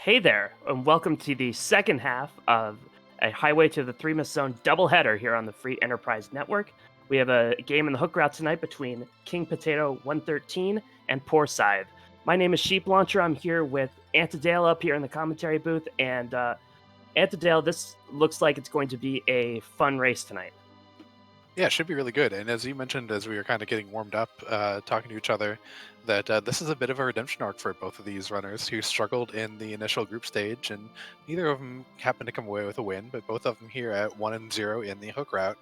Hey there, and welcome to the second half of a Highway to the Threemus Zone doubleheader here on the Free Enterprise Network. We have a game in the hook route tonight between KingPotato113 and Poorscythe. My name is Sheep Launcher. I'm here with Antidale up here in the commentary booth, and Antidale, this looks like it's going to be a fun race tonight. Yeah, it should be really good. And as you mentioned, as we were kind of getting warmed up, talking to each other, that this is a bit of a redemption arc for both of these runners who struggled in the initial group stage, and neither of them happened to come away with a win. But both of them here at 1-0 in the hook route.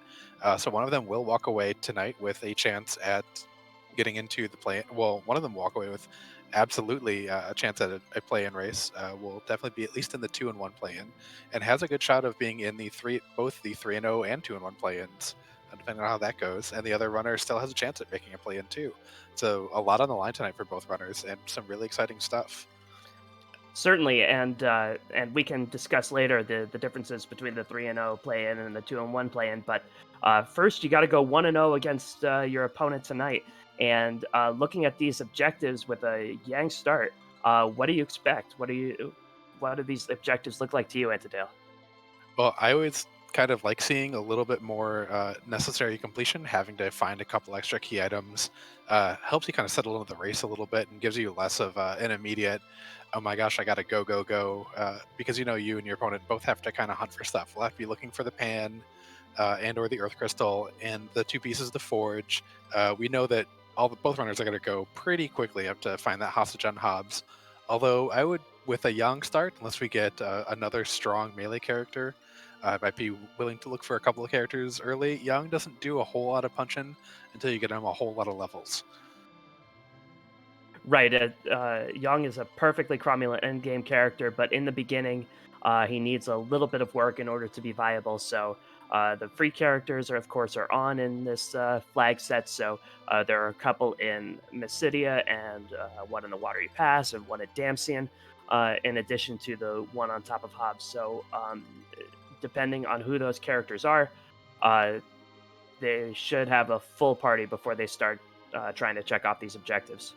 So one of them will walk away tonight with a chance at getting into the play. Well, one of them walk away with absolutely a chance at a play-in race. Will definitely be at least in the 2-1 play-in, and has a good shot of being in the both the 3-0 and 2-1 play-ins depending on how that goes. And the other runner still has a chance at making a play in too. So a lot on the line tonight for both runners, and some really exciting stuff. Certainly, and we can discuss later the differences between the 3-0 play-in and the 2-1 play-in. But first, you got to go 1-0 against your opponent tonight. And looking at these objectives with a Yang start, what do you expect? What do these objectives look like to you, Antidale? Well, I always kind of like seeing a little bit more necessary completion. Having to find a couple extra key items helps you kind of settle into the race a little bit and gives you less of an immediate, oh my gosh, I got to go, go, go. Because you and your opponent both have to kind of hunt for stuff. We'll have to be looking for the pan and or the earth crystal and the two pieces of the forge. We know that both runners are going to go pretty quickly up to find that hostage on Hobbs. Although I would, with a young start, unless we get another strong melee character, I might be willing to look for a couple of characters early. Young doesn't do a whole lot of punching until you get him a whole lot of levels. Right, Yang is a perfectly cromulent endgame character, but in the beginning, he needs a little bit of work in order to be viable. So the free characters of course, are on in this flag set. So there are a couple in Mysidia and one in the Watery Pass and one at Damsian, in addition to the one on top of Hobbs. So depending on who those characters are, uh, they should have a full party before they start trying to check off these objectives.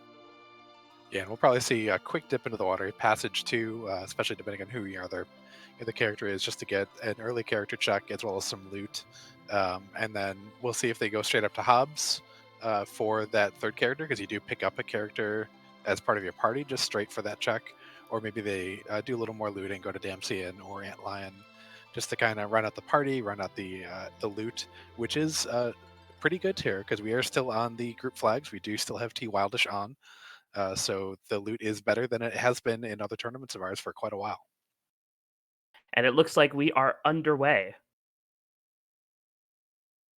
Yeah, and we'll probably see a quick dip into the water passage too, especially depending on who the character is, just to get an early character check as well as some loot. And then we'll see if they go straight up to Hobbs for that third character, because you do pick up a character as part of your party just straight for that check, or maybe they do a little more looting, go to Damsian or Antlion, just to kind of run out the party, run out the loot, which is pretty good here because we are still on the group flags. We do still have T Wildish on. So the loot is better than it has been in other tournaments of ours for quite a while. And it looks like we are underway.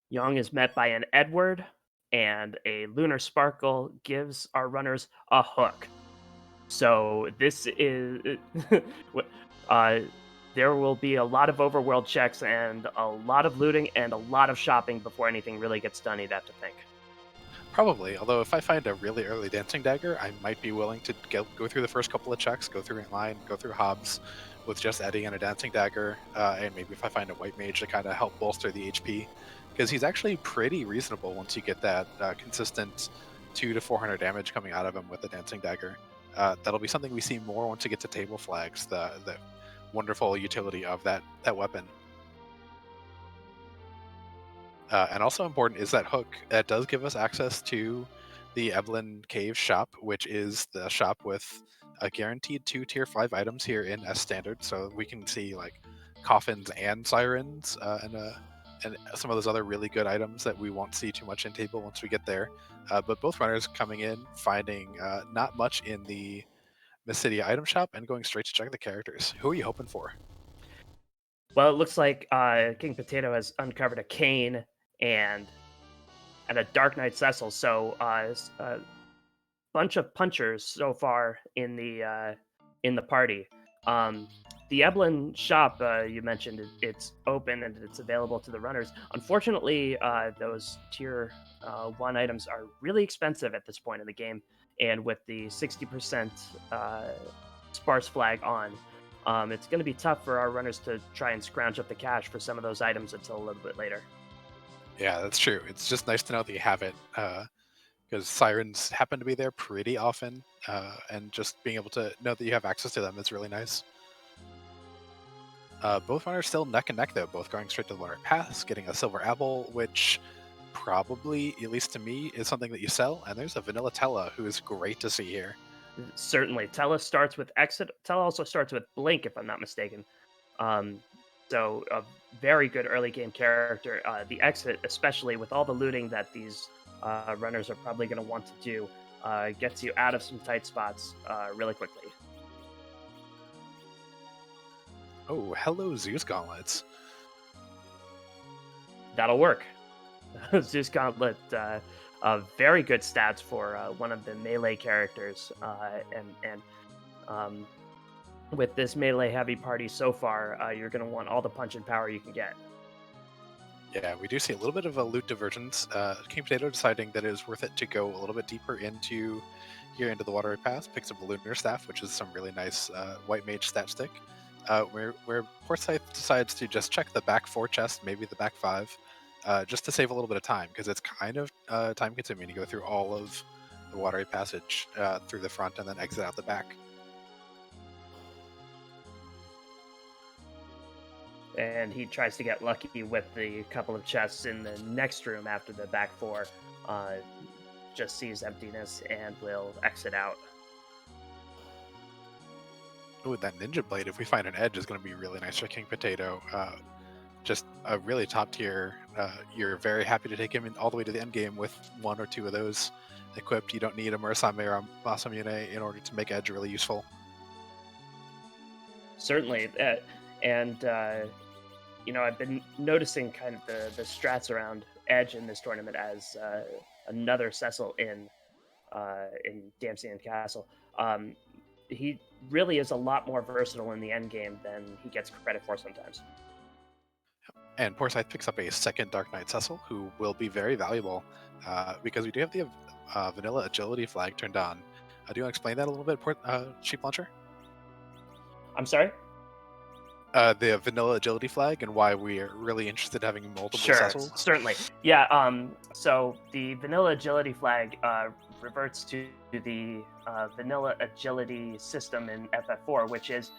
Young is met by an Edward, and a Lunar Sparkle gives our runners a hook. So this is uh, there will be a lot of overworld checks and a lot of looting and a lot of shopping before anything really gets done. You'd have to think. Probably, although if I find a really early dancing dagger, I might be willing to go through the first couple of checks, go through Line, go through Hobbs with just Eddie and a dancing dagger, and maybe if I find a white mage to kind of help bolster the HP, because he's actually pretty reasonable once you get that consistent 200 to 400 damage coming out of him with the dancing dagger. That'll be something we see more once you get to table flags. The wonderful utility of that weapon. And also important is that hook that does give us access to the Evelyn Cave shop, which is the shop with a guaranteed 2 tier 5 items here in S standard. So we can see like coffins and sirens, and some of those other really good items that we won't see too much in table once we get there. But both runners coming in, finding not much in the City item shop and going straight to check the characters. Who are you hoping for? Well, it looks like King Potato has uncovered a cane and a Dark Knight Cecil. So a bunch of punchers so far in the party. Um, the Eblin shop you mentioned, it's open and it's available to the runners. Unfortunately, those tier 1 items are really expensive at this point in the game, and with the 60% sparse flag on, it's going to be tough for our runners to try and scrounge up the cash for some of those items until a little bit later. Yeah, that's true. It's just nice to know that you have it. Because sirens happen to be there pretty often, and just being able to know that you have access to them is really nice. Both runners still neck and neck, though, both going straight to the water pass, getting a silver apple, which probably, at least to me, is something that you sell. And there's a vanilla Tella, who is great to see here. Certainly, Tella starts with exit. Tella also starts with blink, if I'm not mistaken. Um, so a very good early game character. The exit, especially with all the looting that these runners are probably going to want to do, gets you out of some tight spots really quickly. Oh, hello, Zeus Gauntlets. That'll work. Zeus Gauntlet, very good stats for one of the melee characters, and um, with this melee heavy party so far, you're going to want all the punch and power you can get. Yeah, we do see a little bit of a loot divergence. King Potato deciding that it is worth it to go a little bit deeper into the watery pass, picks up a lunar staff, which is some really nice white mage stat stick. Where Poorscythe decides to just check the back 4 chests, maybe the back 5, just to save a little bit of time, because it's kind of time consuming to go through all of the watery passage through the front and then exit out the back. And he tries to get lucky with the couple of chests in the next room after the back 4. Just sees emptiness and will exit out. Ooh, that Ninja Blade, if we find an edge, is going to be really nice for King Potato. Just a really top tier. You're very happy to take him in all the way to the end game with 1 or 2 of those equipped. You don't need a Murasame or a Masamune in order to make edge really useful. Certainly. And I've been noticing kind of the strats around Edge in this tournament as another Cecil in Damsian Castle. He really is a lot more versatile in the end game than he gets credit for sometimes. And Poorscythe picks up a second Dark Knight Cecil, who will be very valuable because we do have the vanilla agility flag turned on. Do you want to explain that a little bit, Sheep Launcher? I'm sorry? The vanilla agility flag and why we are really interested in having multiple Sure, Cecils. certainly. Yeah, so the vanilla agility flag reverts to the vanilla agility system in FF4, which is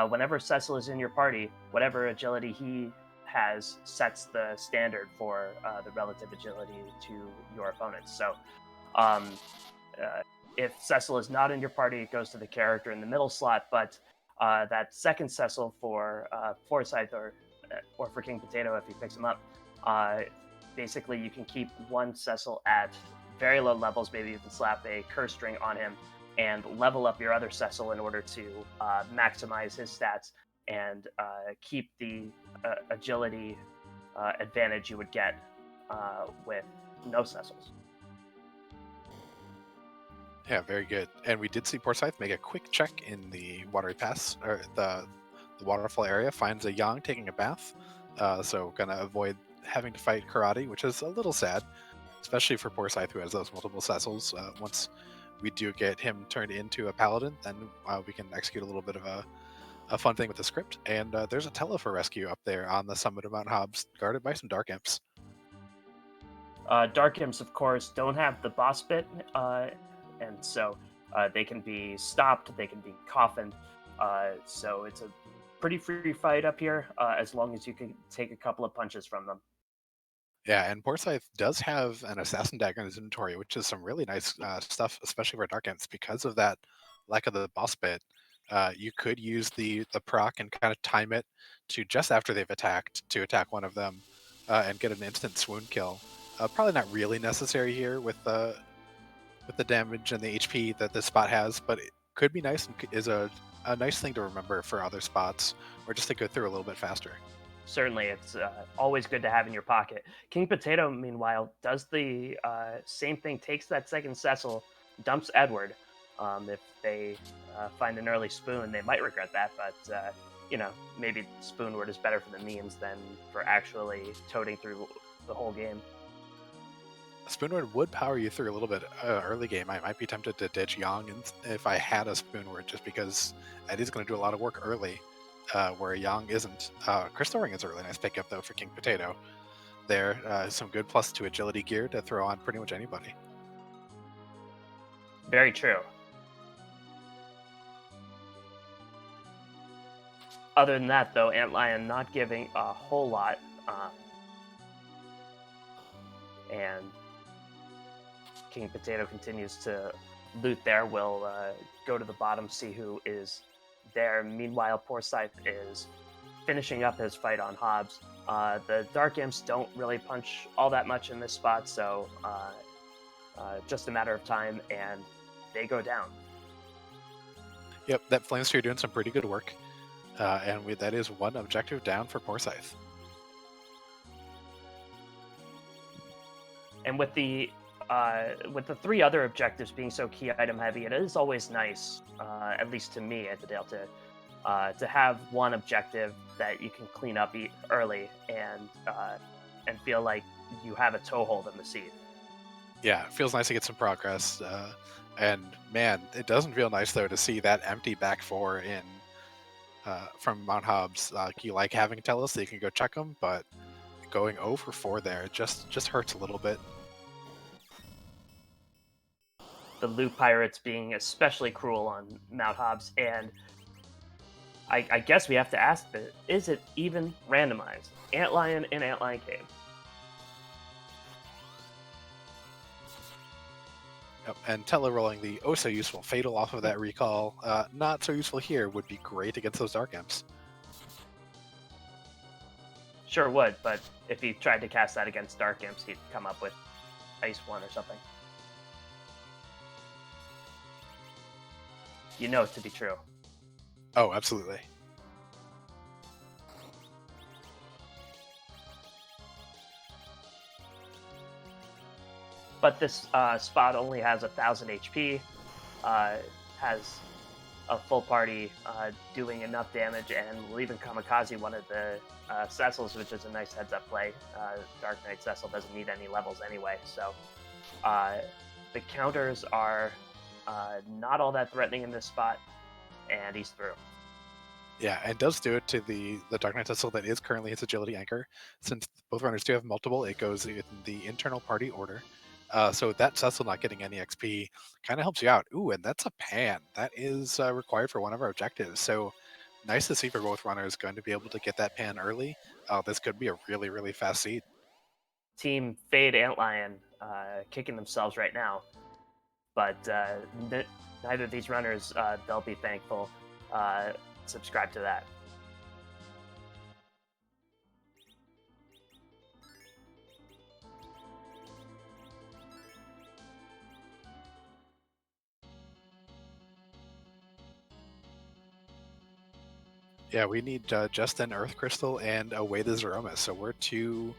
whenever Cecil is in your party, whatever agility he has sets the standard for the relative agility to your opponents. So um, if Cecil is not in your party, it goes to the character in the middle slot, but that second Cecil for Poorscythe or for King Potato if he picks him up, basically you can keep one Cecil at very low levels. Maybe you can slap a curse string on him and level up your other Cecil in order to maximize his stats and keep the agility advantage you would get with no Cecils. Yeah, very good. And we did see Poorscythe make a quick check in the watery pass, or the waterfall area, finds a Yang taking a bath. So gonna avoid having to fight Karate, which is a little sad, especially for Poorscythe, who has those multiple Cecils. Once we do get him turned into a paladin, then we can execute a little bit of a fun thing with the script. And there's a Tella for rescue up there on the summit of Mount Hobbs, guarded by some Dark Imps. Dark Imps, of course, don't have the boss bit, and so they can be stopped, they can be coffined. So it's a pretty free fight up here, as long as you can take a couple of punches from them. Yeah, and Poorscythe does have an Assassin Dagger in his inventory, which is some really nice stuff, especially for Dark Imps. Because of that lack of the boss bit, you could use the proc and kind of time it to just after they've attacked to attack one of them and get an instant swoon kill. Probably not really necessary here with the damage and the HP that this spot has, but it could be nice and is a nice thing to remember for other spots or just to go through a little bit faster. Certainly, it's always good to have in your pocket. King Potato, meanwhile, does the same thing, takes that second Cecil, dumps Edward. If they find an early spoon, they might regret that, but maybe Spoonward is better for the memes than for actually toting through the whole game. Spoonward would power you through a little bit early game. I might be tempted to ditch Yang if I had a Spoonward, just because it is going to do a lot of work early, where Yang isn't. Crystal Ring is a really nice pickup, though, for King Potato. There, some good +2 agility gear to throw on pretty much anybody. Very true. Other than that, though, Antlion not giving a whole lot, and King Potato continues to loot there. We'll go to the bottom, see who is there. Meanwhile, Poorscythe is finishing up his fight on Hobbs. The Dark Imps don't really punch all that much in this spot, so just a matter of time, and they go down. Yep, that Flame Sphere doing some pretty good work. And that is one objective down for Poorscythe. And with the 3 other objectives being so key item heavy, it is always nice, at least to me at the Dale, to have one objective that you can clean up early and feel like you have a toehold in the seat. Yeah, it feels nice to get some progress. And man, it doesn't feel nice though to see that empty back 4 in from Mount Hobbs. You like having Tellus so you can go check them, but going over 4 there just hurts a little bit. The loot pirates being especially cruel on Mount Hobbs, and I guess we have to ask, is it even randomized? Antlion in Antlion Cave. Yep, and Tella rolling the oh so useful Fatal off of that recall. Not so useful here, would be great against those Dark Imps. Sure would, but if he tried to cast that against Dark Imps, he'd come up with Ice 1 or something. You know it to be true. Oh, absolutely. But this spot only has 1,000 HP, has a full party doing enough damage, and will even kamikaze one of the Cecils, which is a nice heads-up play. Dark Knight Cecil doesn't need any levels anyway, so the counters are not all that threatening in this spot, and he's through. Yeah, and does do it to the Dark Knight Cecil that is currently his agility anchor. Since both runners do have multiple, it goes in the internal party order. So that Cecil not getting any XP kind of helps you out. Ooh, and that's a pan. That is required for one of our objectives. So nice to see for both runners going to be able to get that pan early. This could be a really, really fast seed. Team Fade Antlion kicking themselves right now, but neither of these runners, they'll be thankful. Subscribe to that. Yeah, we need just an Earth Crystal and away the Zeromus. So we're 2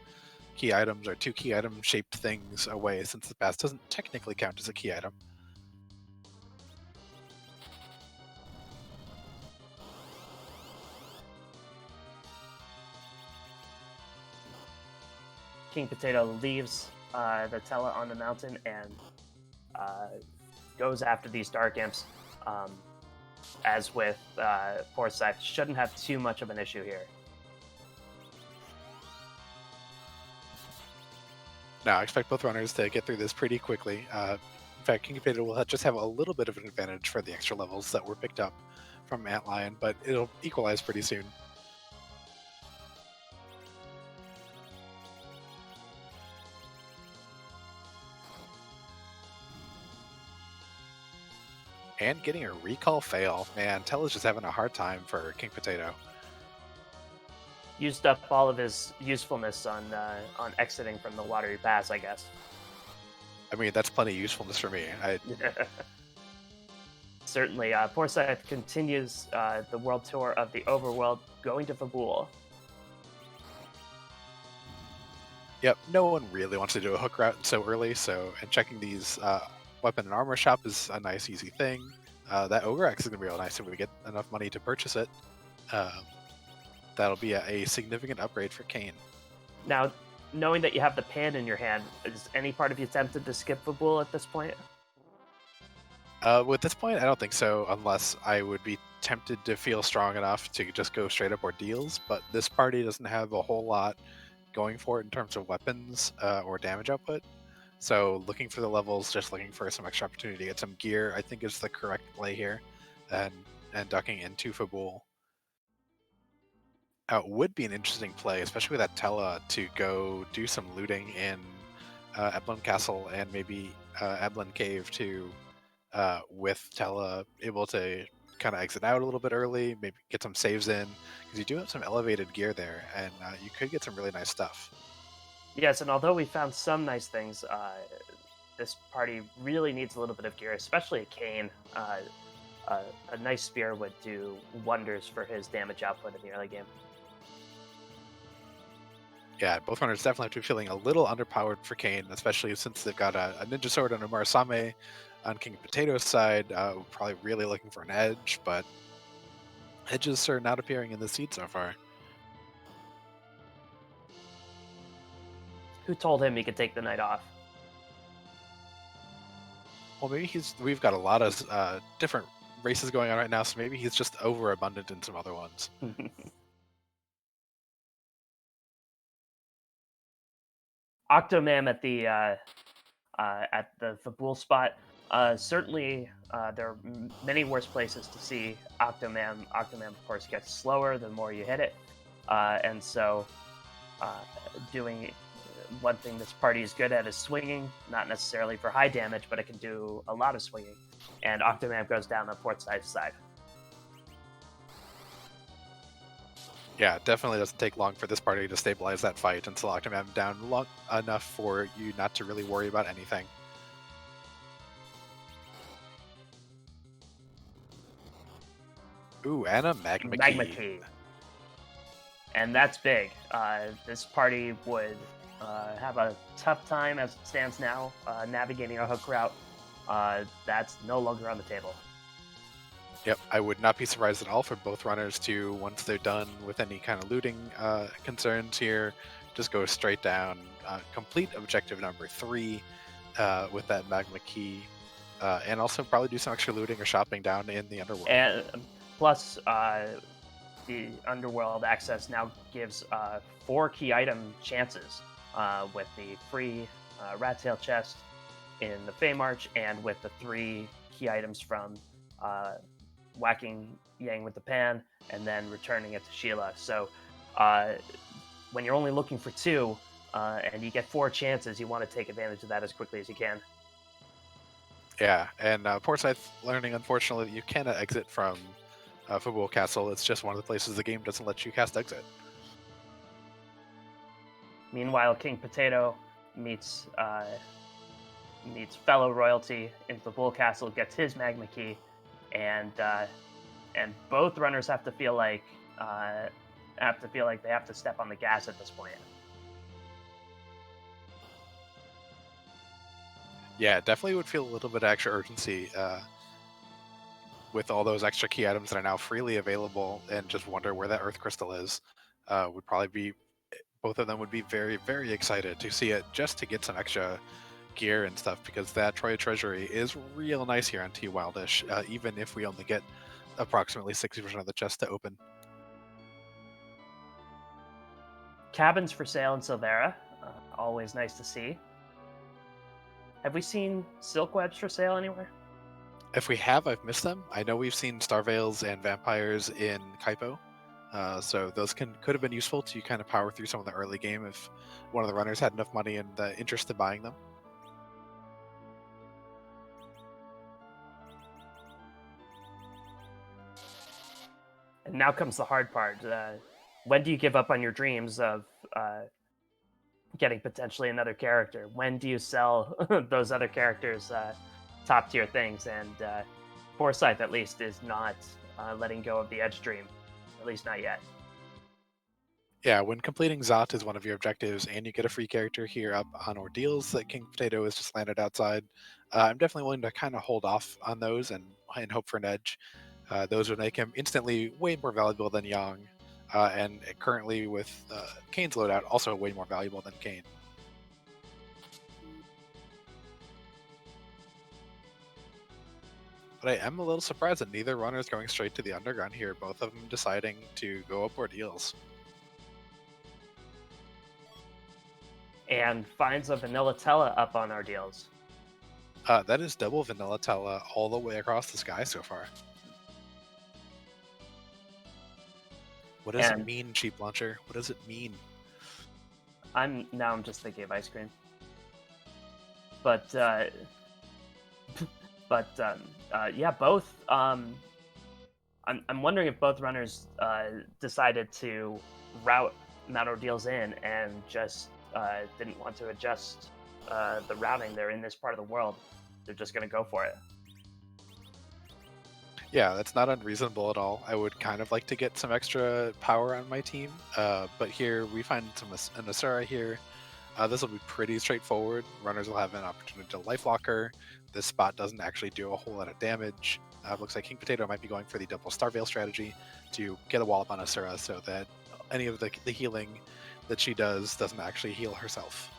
key items or 2 key item shaped things away, since the pass doesn't technically count as a key item. King Potato leaves the Tella on the mountain and goes after these Dark Imps. As with Poorscythe, shouldn't have too much of an issue here. Now, I expect both runners to get through this pretty quickly. In fact, King Potato will just have a little bit of an advantage for the extra levels that were picked up from Antlion, but it'll equalize pretty soon. And getting a recall fail. Man, Tella's just having a hard time for King Potato. Used up all of his usefulness on exiting from the watery pass, I guess. I mean, that's plenty of usefulness for me. Certainly. Poorscythe continues the world tour of the overworld, going to Fabul. Yep, no one really wants to do a hook route so early, and checking these weapon and armor shop is a nice, easy thing. That Ogre Axe is going to be real nice if we get enough money to purchase it. That'll be a significant upgrade for Kane. Now, knowing that you have the pan in your hand, is any part of you tempted to skip Fabul at this point? With this point, I don't think so, unless I would be tempted to feel strong enough to just go straight up ordeals, but this party doesn't have a whole lot going for it in terms of weapons or damage output. So looking for the levels, just looking for some extra opportunity to get some gear, I think is the correct play here, and ducking into Fabul. would be an interesting play, especially with that Tella to go do some looting in Eblin Castle and maybe Eblin Cave too, with Tella able to kind of exit out a little bit early, maybe get some saves in, because you do have some elevated gear there, and you could get some really nice stuff. Yes, and although we found some nice things, this party really needs a little bit of gear, especially a cane. A nice spear would do wonders for his damage output in the early game. Yeah, both runners definitely have to be feeling a little underpowered for Kane, especially since they've got a Ninja Sword and a Murasame on King Potato's side. Probably really looking for an edge, but edges are not appearing in the seed so far. Who told him he could take the night off? Well, maybe we've got a lot of different races going on right now, so maybe he's just overabundant in some other ones. Octomam at the Fabul spot. Certainly, there are many worse places to see Octomam. Octomam, of course, gets slower the more you hit it, and so doing one thing this party is good at is swinging. Not necessarily for high damage, but it can do a lot of swinging. And Octomam goes down the Poorscythe side. Yeah, it definitely doesn't take long for this party to stabilize that fight and select him down long enough for you not to really worry about anything. Ooh, and a Magma Key. And that's big. This party would have a tough time as it stands now navigating a hook route. That's no longer on the table. Yep, I would not be surprised at all for both runners to, once they're done with any kind of looting concerns here, just go straight down, complete objective number 3 with that Magma Key, and also probably do some extra looting or shopping down in the Underworld. And plus, the Underworld access now gives 4 key item chances with the free Rat Tail chest in the Fey March and with the 3 key items from whacking Yang with the pan and then returning it to Sheila. So when you're only looking for 2 and you get 4 chances, you want to take advantage of that as quickly as you can. Yeah, and Poorscythe learning, unfortunately, that you cannot exit from Fabul Castle. It's just one of the places the game doesn't let you cast exit. Meanwhile, King Potato meets fellow royalty in Fabul Castle, gets his Magma Key, and both runners have to feel like they have to step on the gas at this point. Yeah, definitely would feel a little bit of extra urgency with all those extra key items that are now freely available, and just wonder where that Earth Crystal is. Would probably be, both of them would be very, very excited to see it, just to get some extra gear and stuff, because that Troya Treasury is real nice here on T Wildish, even if we only get approximately 60% of the chest to open. Cabins for sale in Silvera, always nice to see. Have we seen silk webs for sale anywhere? If we have, I've missed them. I know we've seen Starveils and Vampires in Kaipo, so those could have been useful to kind of power through some of the early game if one of the runners had enough money and interest in buying them. And now comes the hard part. When do you give up on your dreams of getting potentially another character? When do you sell those other characters top tier things? And Poorscythe, at least, is not letting go of the Edge dream, at least not yet. Yeah, when completing Zot is one of your objectives and you get a free character here up on Ordeals that King Potato has just landed outside, I'm definitely willing to kind of hold off on those and hope for an edge. Those would make him instantly way more valuable than Yang, and currently with Kane's loadout, also way more valuable than Kane. But I am a little surprised that neither runner is going straight to the underground here, both of them deciding to go up Ordeals. And finds a Vanilla Tella up on our deals. That is double Vanilla Tella all the way across the sky so far. What does it And mean, cheap launcher? What does it mean? I'm just thinking of ice cream. But yeah, both. I'm wondering if both runners decided to route Mount Ordeal's in and just didn't want to adjust the routing. They're in this part of the world. They're just going to go for it. Yeah, that's not unreasonable at all. I would kind of like to get some extra power on my team, but here we find an Asura here. This will be pretty straightforward. Runners will have an opportunity to life locker. This spot doesn't actually do a whole lot of damage. Looks like King Potato might be going for the double Star Veil strategy to get a wallop on Asura so that any of the healing that she does doesn't actually heal herself.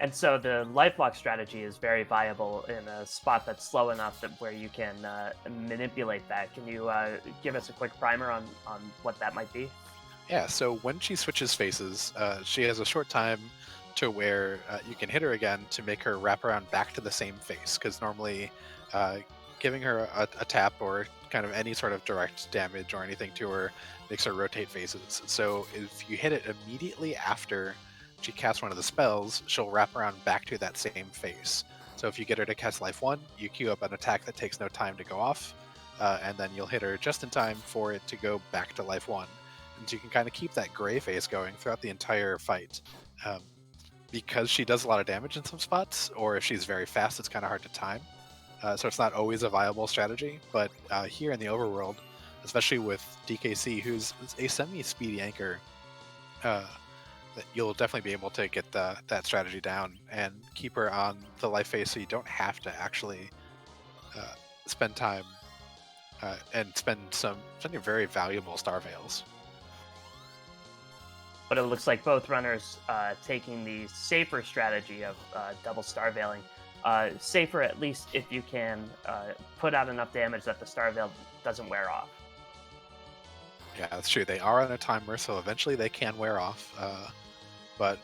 And so the lifelock strategy is very viable in a spot that's slow enough that where you can manipulate that. Can you give us a quick primer on what that might be? Yeah, so when she switches faces, she has a short time to where you can hit her again to make her wrap around back to the same face. Because normally, giving her a tap or kind of any sort of direct damage or anything to her makes her rotate faces. So if you hit it immediately after she casts one of the spells, she'll wrap around back to that same face. So if you get her to cast Life 1, you queue up an attack that takes no time to go off, and then you'll hit her just in time for it to go back to Life 1. And so you can kind of keep that gray face going throughout the entire fight. Because she does a lot of damage in some spots, or if she's very fast, it's kind of hard to time. So it's not always a viable strategy. But here in the overworld, especially with DKC, who's a semi-speedy anchor, that you'll definitely be able to get that strategy down and keep her on the life phase, so you don't have to actually spend time and spend some very valuable Star Veils. But it looks like both runners taking the safer strategy of double Star Veiling. Safer at least if you can put out enough damage that the Star Veil doesn't wear off. Yeah, that's true. They are on a timer, so eventually they can wear off. But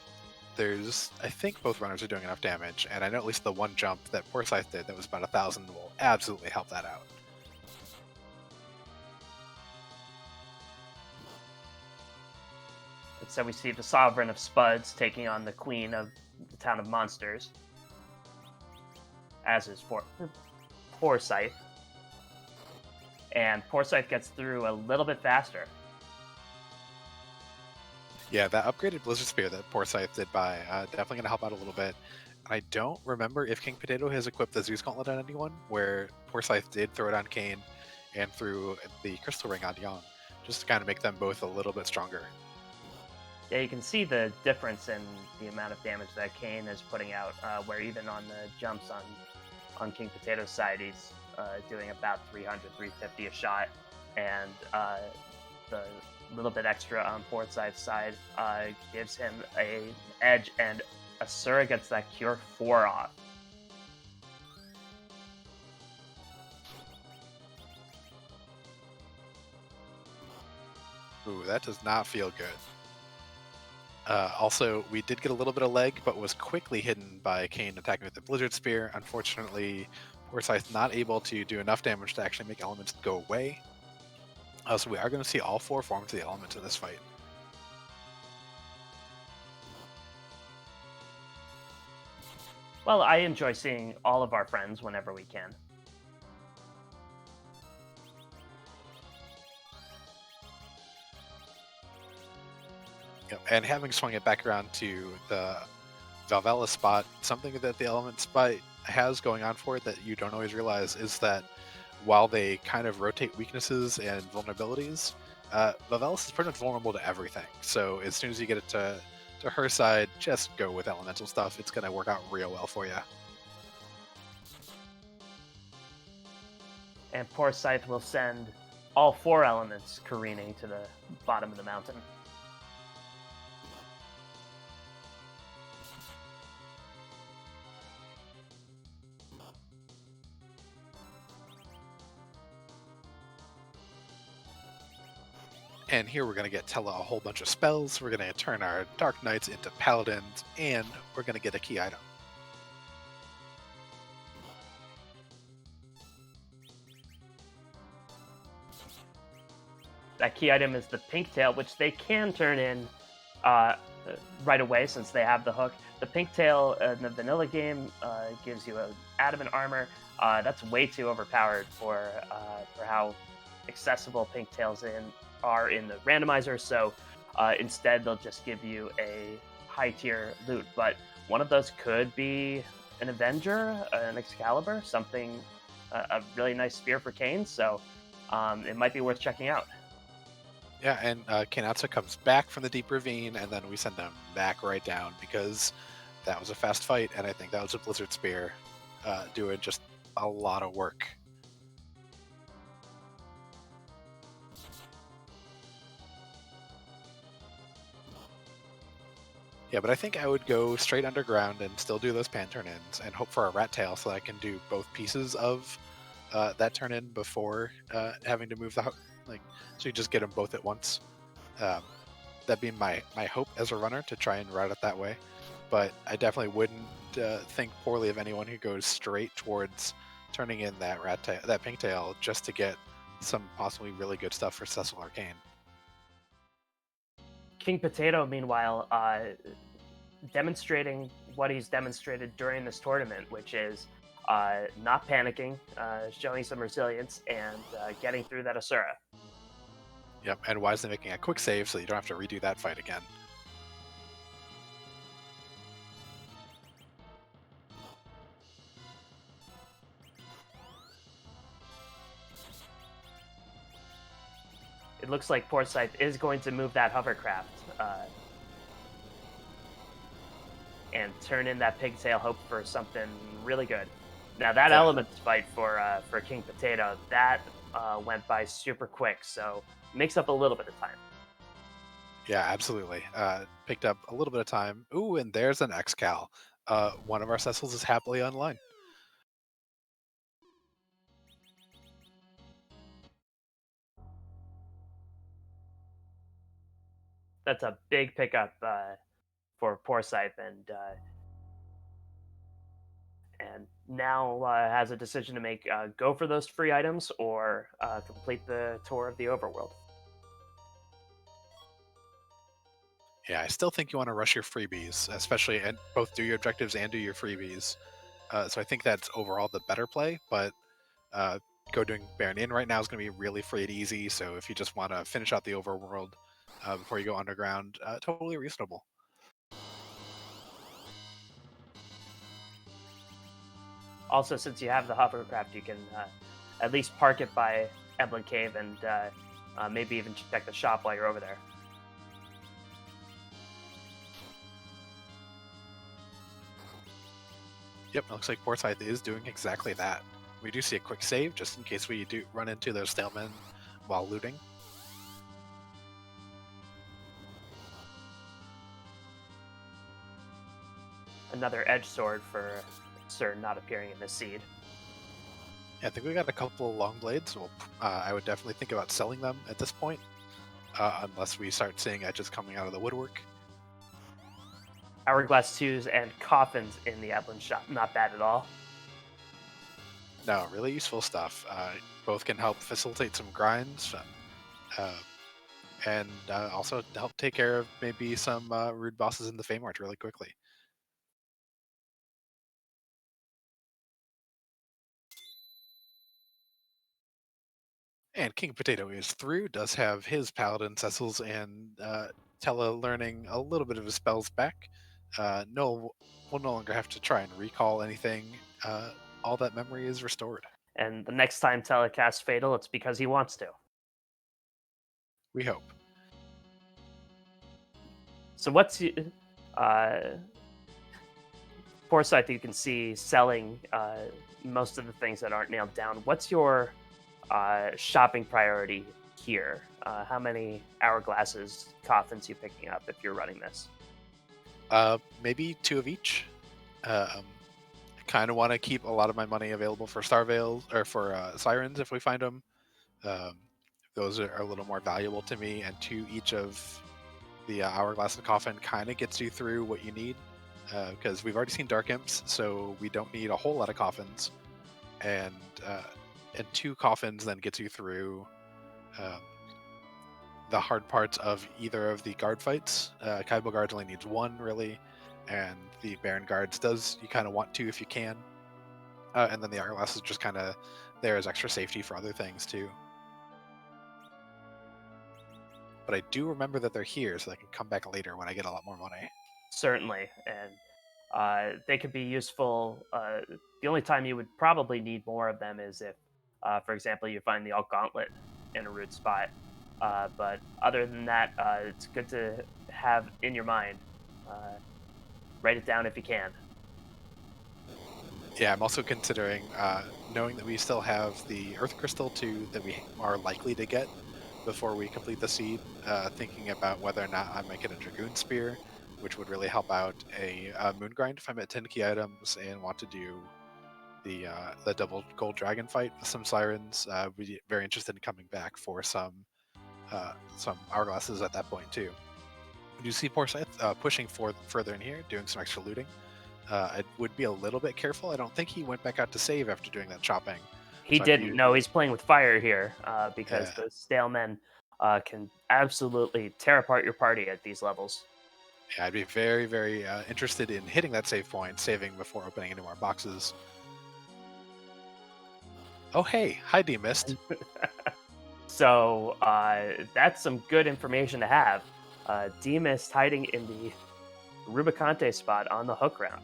I think both runners are doing enough damage, and I know at least the one jump that Poorscythe did that was about 1,000 will absolutely help that out. And so we see the Sovereign of Spuds taking on the Queen of the Town of Monsters, as is Poorscythe. And Poorscythe gets through a little bit faster. Yeah, that upgraded Blizzard Spear that Poorscythe did buy definitely going to help out a little bit. And I don't remember if King Potato has equipped the Zeus Gauntlet on anyone, where Poorscythe did throw it on Kayn and threw the Crystal Ring on Young, just to kind of make them both a little bit stronger. Yeah, you can see the difference in the amount of damage that Kayn is putting out, where even on the jumps on King Potato's side, he's doing about 300, 350 a shot, and the little bit extra on Poorscythe's side gives him an edge, and Asura gets that Cure 4 off. Ooh, that does not feel good. Also, we did get a little bit of leg, but was quickly hidden by Kayn attacking with the Blizzard Spear. Unfortunately, Poorscythe not able to do enough damage to actually make elements go away. So we are going to see all 4 forms of the elements in this fight. Well, I enjoy seeing all of our friends whenever we can. Yep. And having swung it back around to the Valvella spot, something that the element spot has going on for it that you don't always realize is that while they kind of rotate weaknesses and vulnerabilities, Valvella's is pretty much vulnerable to everything. So as soon as you get it to her side, just go with elemental stuff. It's going to work out real well for you. And Poorscythe will send all 4 elements careening to the bottom of the mountain. And here we're going to get Tella a whole bunch of spells. We're going to turn our Dark Knights into Paladins, and we're going to get a key item. that key item is the pink tail, which they can turn in uh, right away since they have the hook. The pink tail in the vanilla game gives you an adamant armor. That's way too overpowered for how accessible pink tails are in the randomizer. So instead, they'll just give you a high tier loot. But one of those could be an Avenger, an Excalibur, something, a really nice spear for Kane. So it might be worth checking out. Yeah, and Kanatsu comes back from the deep ravine, and then we send him back right down because that was a fast fight, and I think that was a Blizzard Spear doing just a lot of work. Yeah, but I think I would go straight underground and still do those pan turn-ins and hope for a rat tail so that I can do both pieces of that turn-in before having to move like, so you just get them both at once. That'd be my hope as a runner, to try and route it that way. But I definitely wouldn't think poorly of anyone who goes straight towards turning in that pink tail just to get some possibly really good stuff for Cecil Arcane. King Potato, meanwhile, demonstrating what he's demonstrated during this tournament, which is not panicking, showing some resilience, and getting through that Asura. Yep, and wisely making a quick save so you don't have to redo that fight again. It looks like Poorscythe is going to move that hovercraft and turn in that pigtail, hope for something really good. Now that element fight for King Potato, that went by super quick, so makes up a little bit of time. Yeah, absolutely. Picked up a little bit of time. Ooh, and there's an Excal. One of our Cecils is happily online. That's a big pickup for Poorscythe, and now has a decision to make: go for those free items or complete the tour of the overworld. Yeah, I still think you want to rush your freebies, especially, and both do your objectives and do your freebies. So I think that's overall the better play, but go doing Baron Inn right now is going to be really free and easy. So if you just want to finish out the overworld before you go underground, totally reasonable. Also, since you have the hovercraft, you can at least park it by Emblem Cave and maybe even check the shop while you're over there. Yep, it looks like Poorscythe is doing exactly that. We do see a quick save just in case we do run into those Stalemen while looting. Another edge sword for Sir not appearing in this seed. Yeah, I think we got a couple of long blades. Well, I would definitely think about selling them at this point, unless we start seeing edges coming out of the woodwork. Hourglass 2s and coffins in the Evelyn shop. Not bad at all. No, really useful stuff. Both can help facilitate some grinds, and also help take care of maybe some rude bosses in the Feymart really quickly. And King Potato is through, does have his Paladin Cecils and Tella learning a little bit of his spells back. No, will no longer have to try and recall anything. All that memory is restored. And the next time telecasts Fatal, it's because he wants to. We hope. So what's Foresight, you can see selling most of the things that aren't nailed down. What's your shopping priority here? How many hourglasses, coffins you picking up if you're running this? Maybe 2 of each. I kind of want to keep a lot of my money available for Star Veils or for Sirens if we find them. Those are a little more valuable to me, and 2 each of the Hourglass and Coffin kind of gets you through what you need, because we've already seen Dark Imps, so we don't need a whole lot of coffins, and 2 coffins then gets you through the hard parts of either of the guard fights. Kaibo guards only needs one really, and the Baron guards does you kind of want to if you can. And then the hourglass is just kind of there as extra safety for other things too. But I do remember that they're here, so they can come back later when I get a lot more money. Certainly, and they could be useful. The only time you would probably need more of them is if, for example, you find the Alt Gauntlet in a root spot. But other than that, it's good to have in your mind. Write it down if you can. Yeah, I'm also considering, knowing that we still have the Earth Crystal too that we are likely to get before we complete the seed, thinking about whether or not I might get a Dragoon Spear, which would really help out a Moon Grind if I'm at 10 key items and want to do the double gold dragon fight with some sirens. We'd be very interested in coming back for some hourglasses at that point too. We do see Poorscythe pushing further in here, doing some extra looting. I would be a little bit careful. I don't think he went back out to save after doing that chopping. He So I'd didn't. be, No, he's playing with fire here because yeah, those stale men can absolutely tear apart your party at these levels. yeah, I'd be very, very interested in hitting that save point, saving before opening any more boxes. Oh, hey, hi, D-Mist. So that's some good information to have. Demas hiding in the Rubicante spot on the hook round.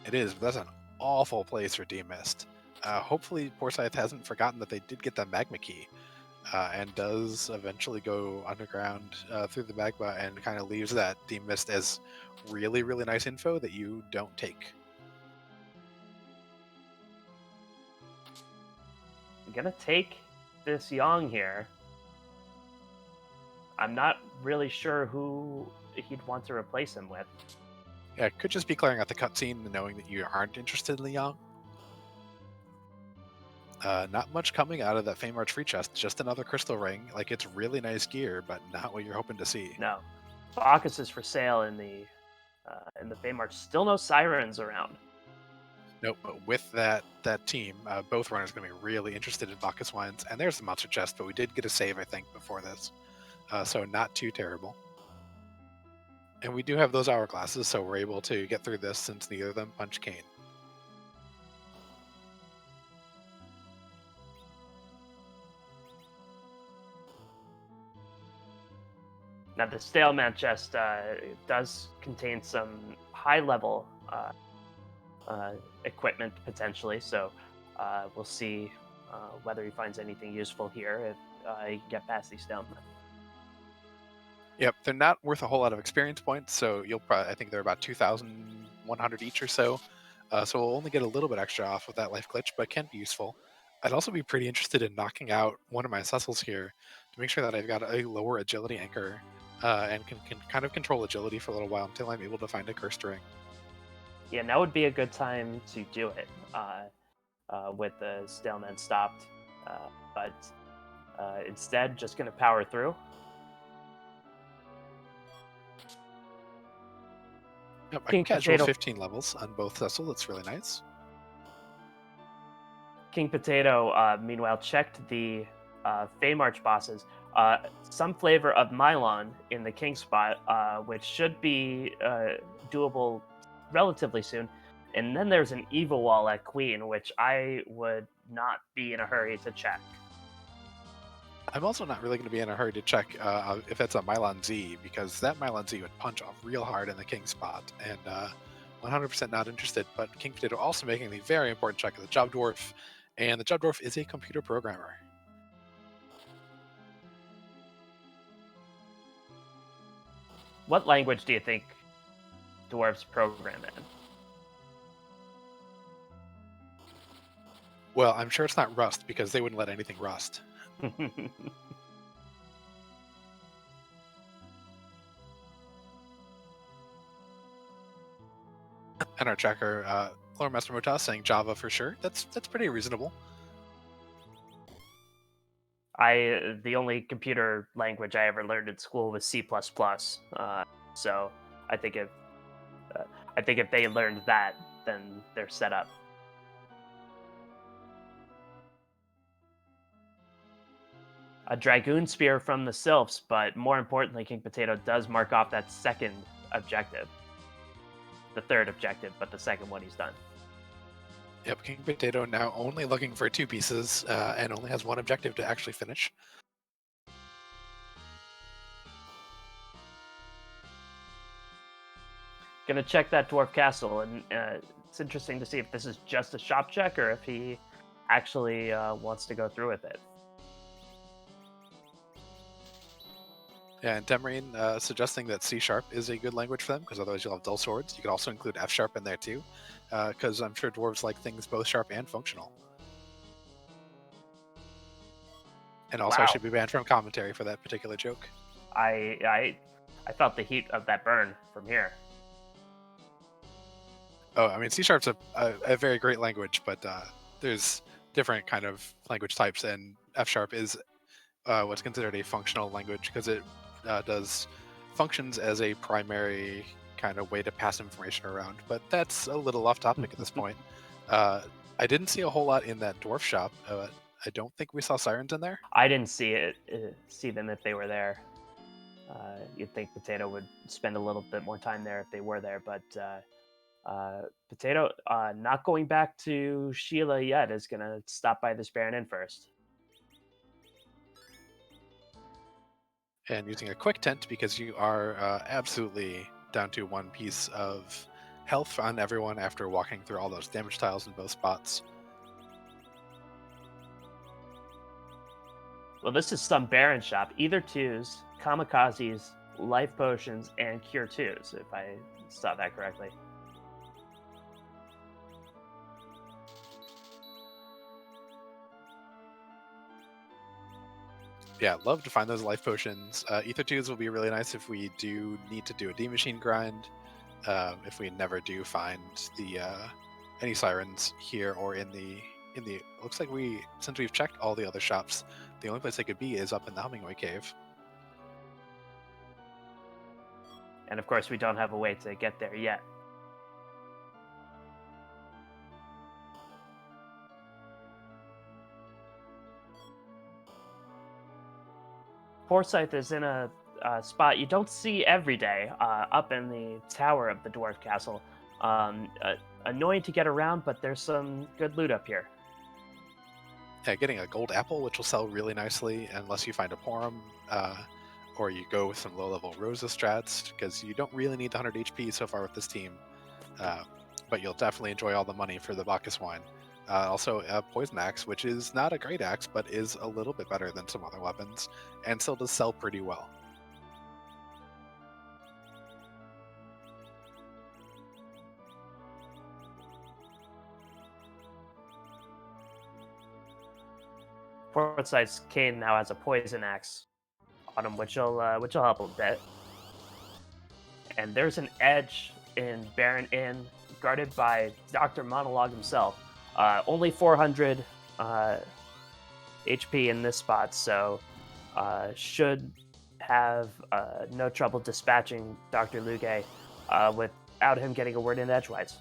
It is, but that's an awful place for D-Mist. Hopefully, Poorscythe hasn't forgotten that they did get the Magma key, and does eventually go underground through the Magma and kind of leaves that D-Mist as really, really nice info that you don't take. I'm gonna take this Yang here. I'm not really sure who he'd want to replace him with. Yeah, it could just be clearing out the cutscene and knowing that you aren't interested in the Yang. Not much coming out of that Fame Arch free chest, just another crystal ring. Like, it's really nice gear, but not what you're hoping to see. No, Bacchus is for sale in the Fame March. Still no sirens around. Nope, but with that team, both runners are going to be really interested in Bacchus wines. And there's the monster chest, but we did get a save, I think, before this. So not too terrible. And we do have those hourglasses, so we're able to get through this since neither of them punch Kane. Now the Staleman chest does contain some high-level equipment potentially, so we'll see whether he finds anything useful here if he can get past these Stalemen. Yep, they're not worth a whole lot of experience points, so you'll probably, I think they're about 2,100 each or so. So we'll only get a little bit extra off with that life glitch, but can be useful. I'd also be pretty interested in knocking out one of my Cecils here to make sure that I've got a lower agility anchor and can kind of control agility for a little while until I'm able to find a cursed ring. Yeah, now would be a good time to do it with the Staleman stopped, but instead just going to power through. Yep, I King can casual Potato 15 levels on both Cecil. That's really nice. King Potato, meanwhile, checked the Fey March bosses. Some flavor of Mylon in the King spot, which should be doable relatively soon. And then there's an Evil Wall at Queen, which I would not be in a hurry to check. I'm also not really going to be in a hurry to check if it's a Mylon Z, because that Mylon Z would punch off real hard in the King spot, and 100% not interested. But King Potato also making the very important check of the Job Dwarf, and the Job Dwarf is a computer programmer. What language do you think dwarves program Well, I'm sure it's not Rust, because they wouldn't let anything rust. in? And our tracker, Lore Master Motas, saying Java for sure. That's pretty reasonable. The only computer language I ever learned in school was C++. So I think if they learned that, then they're set up. A Dragoon Spear from the Sylphs, but more importantly, King Potato does mark off that second objective. The third objective, but the second one he's done. Yep, King Potato now only looking for 2 pieces and only has 1 objective to actually finish. Gonna check that Dwarf Castle, and it's interesting to see if this is just a shop check or if he actually wants to go through with it. Yeah, and Demarine suggesting that C# is a good language for them, because otherwise you'll have dull swords. You could also include F# in there too, because I'm sure dwarves like things both sharp and functional. And also, I Wow. should be banned from commentary for that particular joke. I felt the heat of that burn from here. Oh, I mean, C# a very great language, but there's different kind of language types, and F# is what's considered a functional language because it does functions as a primary kind of way to pass information around. But that's a little off topic at this point. I didn't see a whole lot in that dwarf shop. I don't think we saw sirens in there. I didn't see them if they were there. You'd think Potato would spend a little bit more time there if they were there, but Potato not going back to Sheila yet, is gonna stop by this Baron Inn first. And using a quick tent because you are absolutely down to 1 piece of health on everyone after walking through all those damage tiles in both spots. Well, this is some Baron shop. Either 2s, Kamikazes, Life Potions, and Cure 2s, if I saw that correctly. Yeah, love to find those life potions. Ether 2s will be really nice if we do need to do a D machine grind. If we never do find the any sirens here or in the looks like since we've checked all the other shops, the only place they could be is up in the Hummingway Cave. And of course, we don't have a way to get there yet. Poorscythe is in a spot you don't see every day, up in the tower of the Dwarf Castle. Annoying to get around, but there's some good loot up here. Yeah, getting a gold apple, which will sell really nicely unless you find a Porum, or you go with some low-level Rosa strats, because you don't really need the 100 HP so far with this team, but you'll definitely enjoy all the money for the Bacchus wine. Also, a Poison Axe, which is not a great axe, but is a little bit better than some other weapons, and still does sell pretty well. Poorscythe's Kane now has a Poison Axe on him, which will help a bit. And there's an edge in Baron Inn, guarded by Dr. Monologue himself. Only 400 HP in this spot, so should have no trouble dispatching Dr. Luge without him getting a word in edgewise.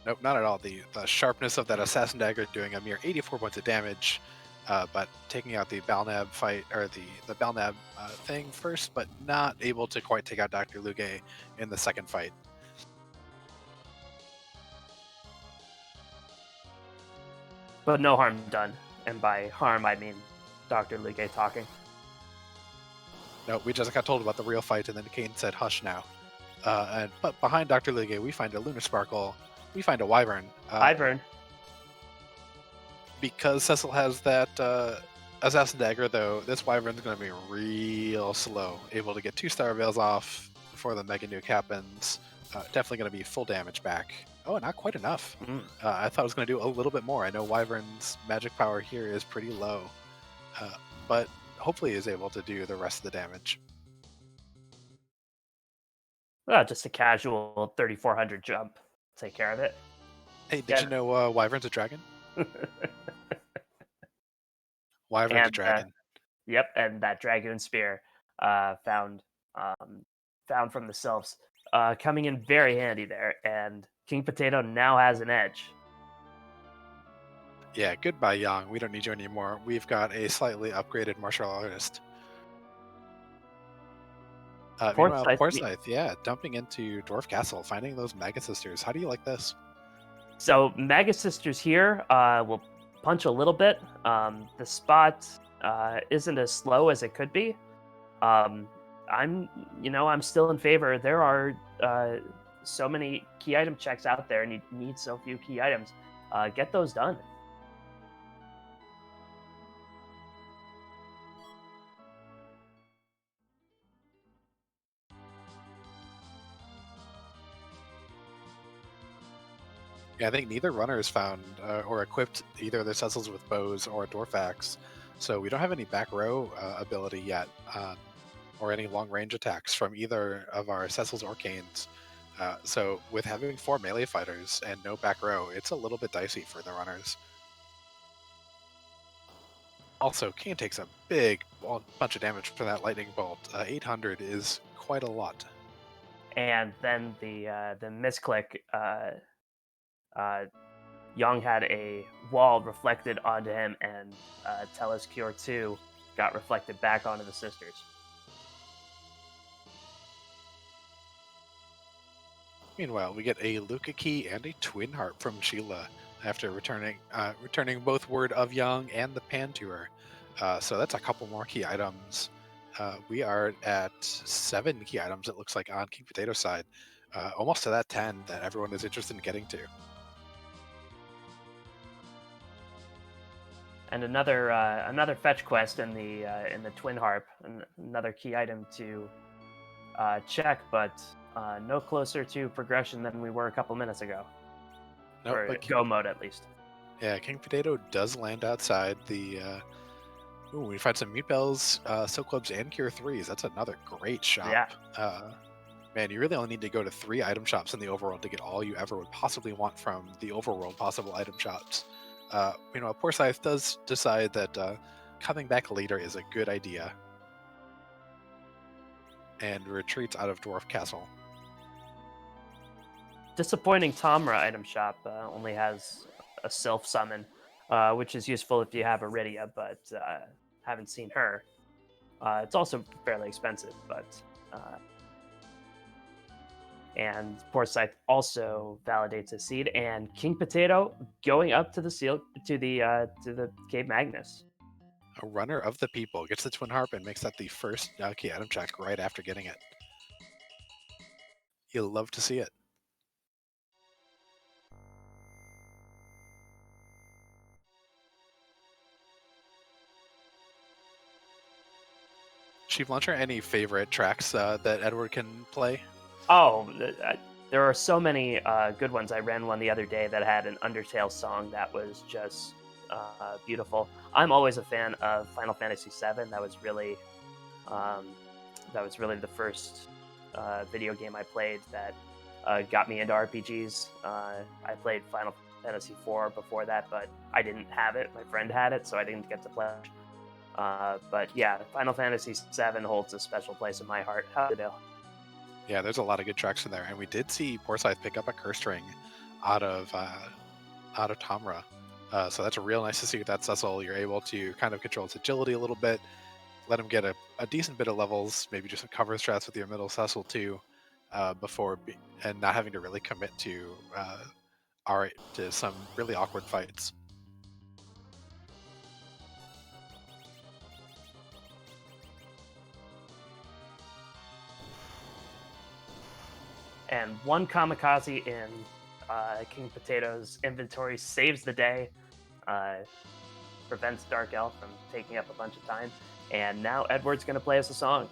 Nope, not at all. The sharpness of that Assassin Dagger doing a mere 84 points of damage, but taking out the Balnab fight, or the Balnab thing first, but not able to quite take out Dr. Luge in the second fight. But no harm done. And by harm, I mean Dr. Luge talking. No, we just got told about the real fight, and then Kane said, "Hush now." But behind Dr. Luge, we find a Lunar Sparkle. We find a Wyvern. Wyvern. Because Cecil has that Assassin Dagger, though, this Wyvern's going to be real slow. Able to get 2 Star Veils off before the Mega Nuke happens. Definitely going to be full damage back. Oh, not quite enough. I thought it was going to do a little bit more. I know Wyvern's magic power here is pretty low, but hopefully is able to do the rest of the damage. Just a casual 3,400 jump. Take care of it. Hey, did you know Wyvern's a dragon? Wyvern's a dragon. Yep, and that Dragoon Spear found from the Sylphs, coming in very handy there, and King Potato now has an edge. Yeah, goodbye, Yang. We don't need you anymore. We've got a slightly upgraded martial artist. Meanwhile, Poorscythe, Poorscythe, yeah, dumping into Dwarf Castle, finding those Mega Sisters. How do you like this? so Magus Sisters here will punch a little bit. The spot isn't as slow as it could be. Um, I'm still in favor. There are so many key item checks out there, and you need so few key items. Get those done. Yeah, I think neither runner has found or equipped either of their Cecils with bows or a Dwarf Axe, so we don't have any back row ability yet, or any long range attacks from either of our Cecils or Canes. So with having 4 melee fighters and no back row, it's a little bit dicey for the runners. Also, Kane takes a big bunch of damage from that lightning bolt. 800 is quite a lot. And then the misclick. Young had a wall reflected onto him, and Telus Cure 2 got reflected back onto the sisters. Meanwhile, we get a Luca key and a twin harp from Sheila after returning both Word of Young and the Pan to her. So that's a couple more key items. We are at 7 key items, it looks like, on King Potato's side. Almost to that 10 that everyone is interested in getting to. And another fetch quest in the twin harp, another key item to check, but no closer to progression than we were a couple minutes ago. Nope, Or but go mode at least. yeah, King Potato does land outside the. We find some Mute Bells, Silk Clubs, and Cure 3s. That's another great shop. Yeah. Man, you really only need to go to 3 item shops in the overworld to get all you ever would possibly want from the overworld possible item shops. Poorscythe does decide that coming back later is a good idea and retreats out of Dwarf Castle. Disappointing Tomra item shop only has a self summon, which is useful if you have Iridia, but haven't seen her. It's also fairly expensive, but and Poorscythe also validates a seed, and King Potato going up to the Cave Magnus. A runner of the people gets the Twin Harp and makes that the first key item check right after getting it. You'll love to see it. Chief Launcher, any favorite tracks that Edward can play? Oh, there are so many good ones. I ran one the other day that had an Undertale song that was just beautiful. I'm always a fan of Final Fantasy VII. That was really the first video game I played that got me into RPGs. I played Final Fantasy IV before that, but I didn't have it. My friend had it, so I didn't get to play it. But yeah, Final Fantasy VII holds a special place in my heart. How did it? Yeah, there's a lot of good tracks in there, and we did see Poorscythe pick up a curse string out of Tomra. So that's real nice to see with that Cecil. You're able to kind of control its agility a little bit, let him get a decent bit of levels, maybe just some cover strats with your middle Cecil too, and not having to really commit to some really awkward fights. And one kamikaze in King Potato's inventory saves the day, prevents Dark Elf from taking up a bunch of time, and now Edward's going to play us a song.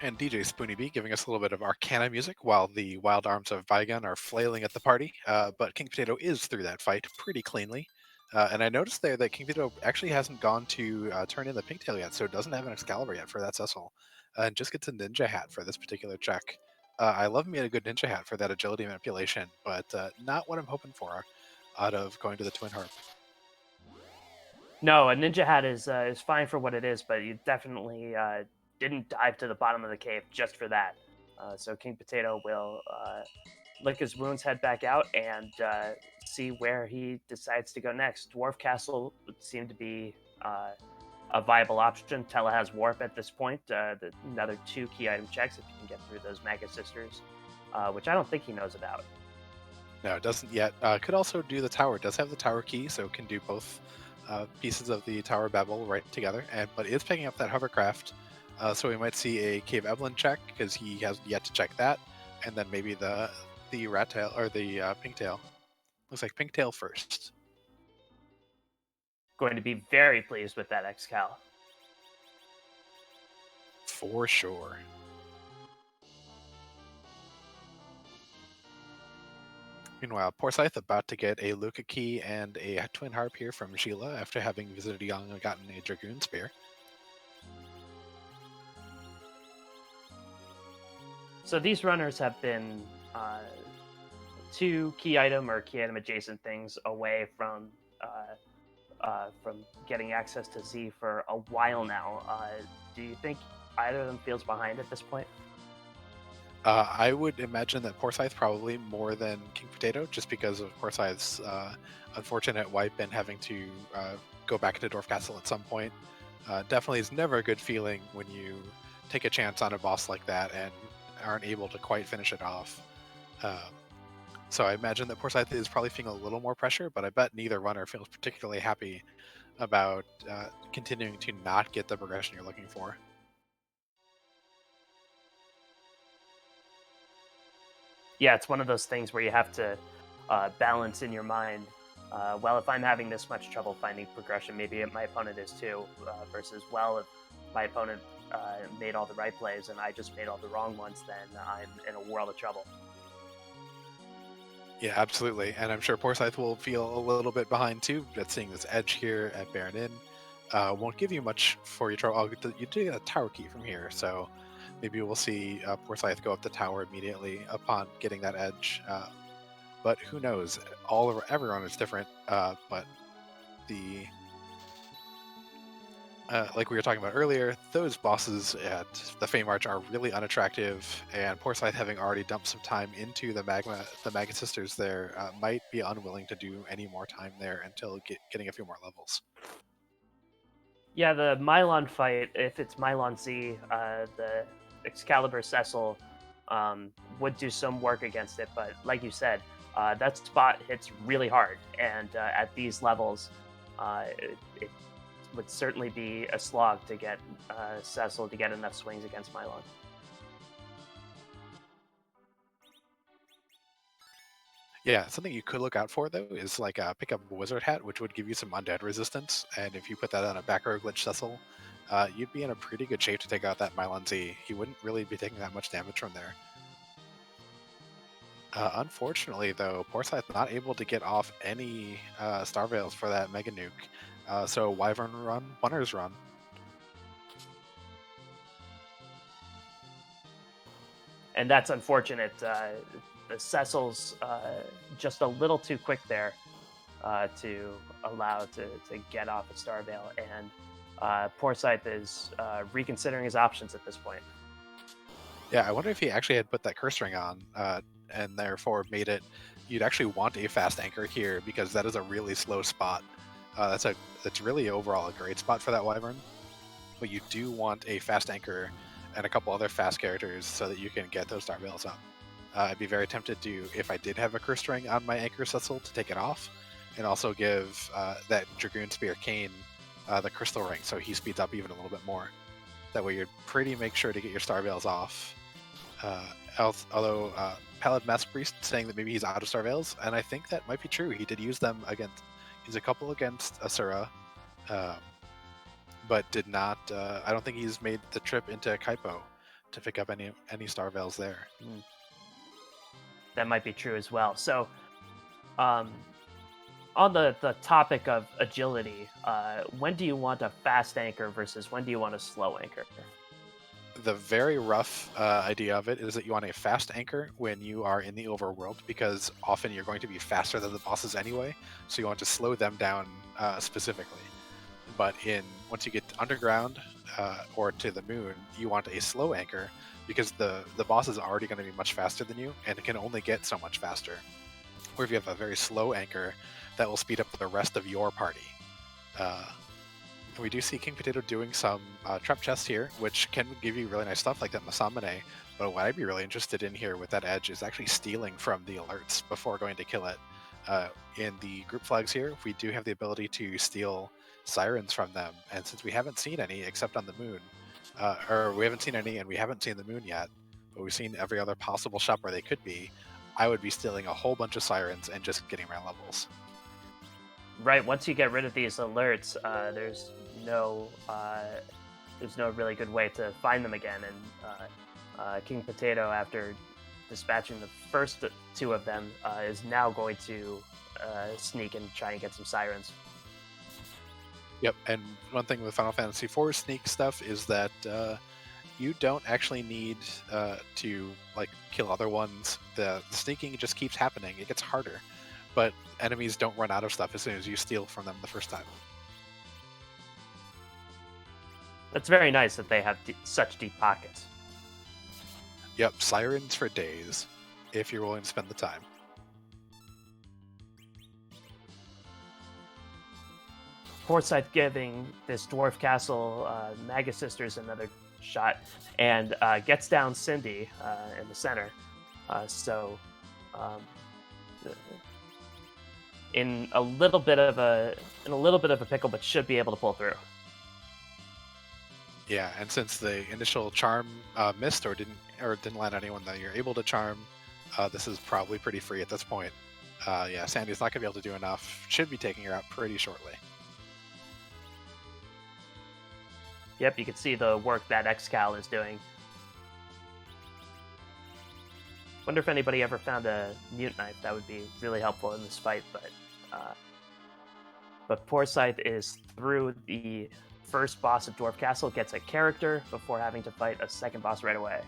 And DJ Spoony B giving us a little bit of Arcana music while the wild arms of Vigon are flailing at the party. But King Potato is through that fight pretty cleanly. And I noticed there that King Potato actually hasn't gone to turn in the pigtail yet, so it doesn't have an Excalibur yet for that Cecil. And just gets a ninja hat for this particular check. I love me a good ninja hat for that agility manipulation, but not what I'm hoping for out of going to the Twin Harp. No, a ninja hat is fine for what it is, but you definitely didn't dive to the bottom of the cave just for that. So King Potato will lick his wounds, head back out, and see where he decides to go next. Dwarf Castle would seem to be a viable option. Tella has Warp at this point. Another 2 key item checks if you can get through those Mega Sisters, which I don't think he knows about. No, it doesn't yet. Could also do the tower. It does have the tower key, so it can do both pieces of the Tower Babel right together. But it is picking up that hovercraft, so we might see a Cave Evelyn check because he has yet to check that, and then maybe the rat tail or the pink tail. Looks like pink tail first. Going to be very pleased with that Excal. For sure. Meanwhile, Poorscythe about to get a Luca key and a Twin Harp here from Sheila after having visited Young and gotten a Dragoon Spear. So these runners have been 2 key item or key item adjacent things away from getting access to Z for a while now. Do you think either of them feels behind at this point? I would imagine that Poorscythe probably more than King Potato, just because of Poorscythe's unfortunate wipe and having to go back to Dwarf Castle at some point. Definitely is never a good feeling when you take a chance on a boss like that and aren't able to quite finish it off. So I imagine that Poorscythe is probably feeling a little more pressure, but I bet neither runner feels particularly happy about continuing to not get the progression you're looking for. Yeah, it's one of those things where you have to balance in your mind. Well, if I'm having this much trouble finding progression, maybe my opponent is too. Versus, well, if my opponent made all the right plays and I just made all the wrong ones, then I'm in a world of trouble. Yeah, absolutely. And I'm sure Poorscythe will feel a little bit behind too, but seeing this edge here at Baron Inn won't give you much for your trouble. You do get a tower key from here, so maybe we'll see Poorscythe go up the tower immediately upon getting that edge. But who knows? Everyone is different. But the like we were talking about earlier, those bosses at the Fame Arch are really unattractive, and Poorscythe, having already dumped some time into the Magma Sisters there, might be unwilling to do any more time there until getting a few more levels. Yeah, the Mylon fight, if it's Mylon Z, the Excalibur Cecil would do some work against it, but like you said, that spot hits really hard, and at these levels, it would certainly be a slog to get Cecil to get enough swings against Mylon. Yeah, something you could look out for though is like pick up a Wizard Hat, which would give you some undead resistance, and if you put that on a back row glitch Cecil, you'd be in a pretty good shape to take out that Mylon Z. He wouldn't really be taking that much damage from there. Unfortunately, though, Poorscythe not able to get off any Star Veils for that Mega Nuke. So Wyvern run, Runner's run. And that's unfortunate. The Cecil's just a little too quick there to allow to get off a Star Veil, and Poorscythe is reconsidering his options at this point. Yeah, I wonder if he actually had put that curse ring on and therefore made it. You'd actually want a fast anchor here because that is a really slow spot. That's really overall a great spot for that Wyvern, but you do want a fast anchor and a couple other fast characters so that you can get those Star Veils up. I'd be very tempted to, if I did have a curse ring on my anchor Cecil, to take it off and also give that Dragoon Spear Kane the crystal ring so he speeds up even a little bit more. That way you'd pretty make sure to get your Star Veils off. Although Pallid Mask Priest saying that maybe he's out of Star Veils, and I think that might be true. He did use them against, he's a couple against Asura, but did not, I don't think he's made the trip into Kaipo. to pick up any star veils there. Mm, that might be true as well. So, um, on the topic of agility, when do you want a fast anchor versus when do you want a slow anchor? The very rough idea of it is that you want a fast anchor when you are in the overworld, because often you're going to be faster than the bosses anyway, so you want to slow them down specifically. But once you get underground or to the moon, you want a slow anchor, because the boss is already going to be much faster than you, and it can only get so much faster. Or if you have a very slow anchor, that will speed up the rest of your party. Uh, and we do see King Potato doing some trap chests here, which can give you really nice stuff like that Masamune. But what I'd be really interested in here with that edge is actually stealing from the alerts before going to kill it. In the group flags here, we do have the ability to steal sirens from them, and since we haven't seen any except on the moon, or we haven't seen any and we haven't seen the moon yet, but we've seen every other possible shop where they could be, I would be stealing a whole bunch of sirens and just getting around levels. Right. Once you get rid of these alerts, no there's no really good way to find them again. And King Potato, after dispatching the first two of them, is now going to sneak and try and get some sirens. Yep, and one thing with Final Fantasy IV sneak stuff is that you don't actually need to like kill other ones. The sneaking just keeps happening. It gets harder, but enemies don't run out of stuff as soon as you steal from them the first time. That's very nice that they have such deep pockets. Yep, sirens for days, if you're willing to spend the time. Poorscythe giving this dwarf castle Maga Sisters another shot and gets down Cindy in the center. So in a little bit of a pickle, but should be able to pull through. Yeah, and since the initial charm missed or didn't land anyone that you're able to charm, this is probably pretty free at this point. Yeah, Sandy's not gonna be able to do enough. Should be taking her out pretty shortly. Yep, you can see the work that Xcal is doing. Wonder if anybody ever found a mute knife. That would be really helpful in this fight, but Poorscythe is through the first boss of Dwarf Castle, gets a character before having to fight a second boss right away.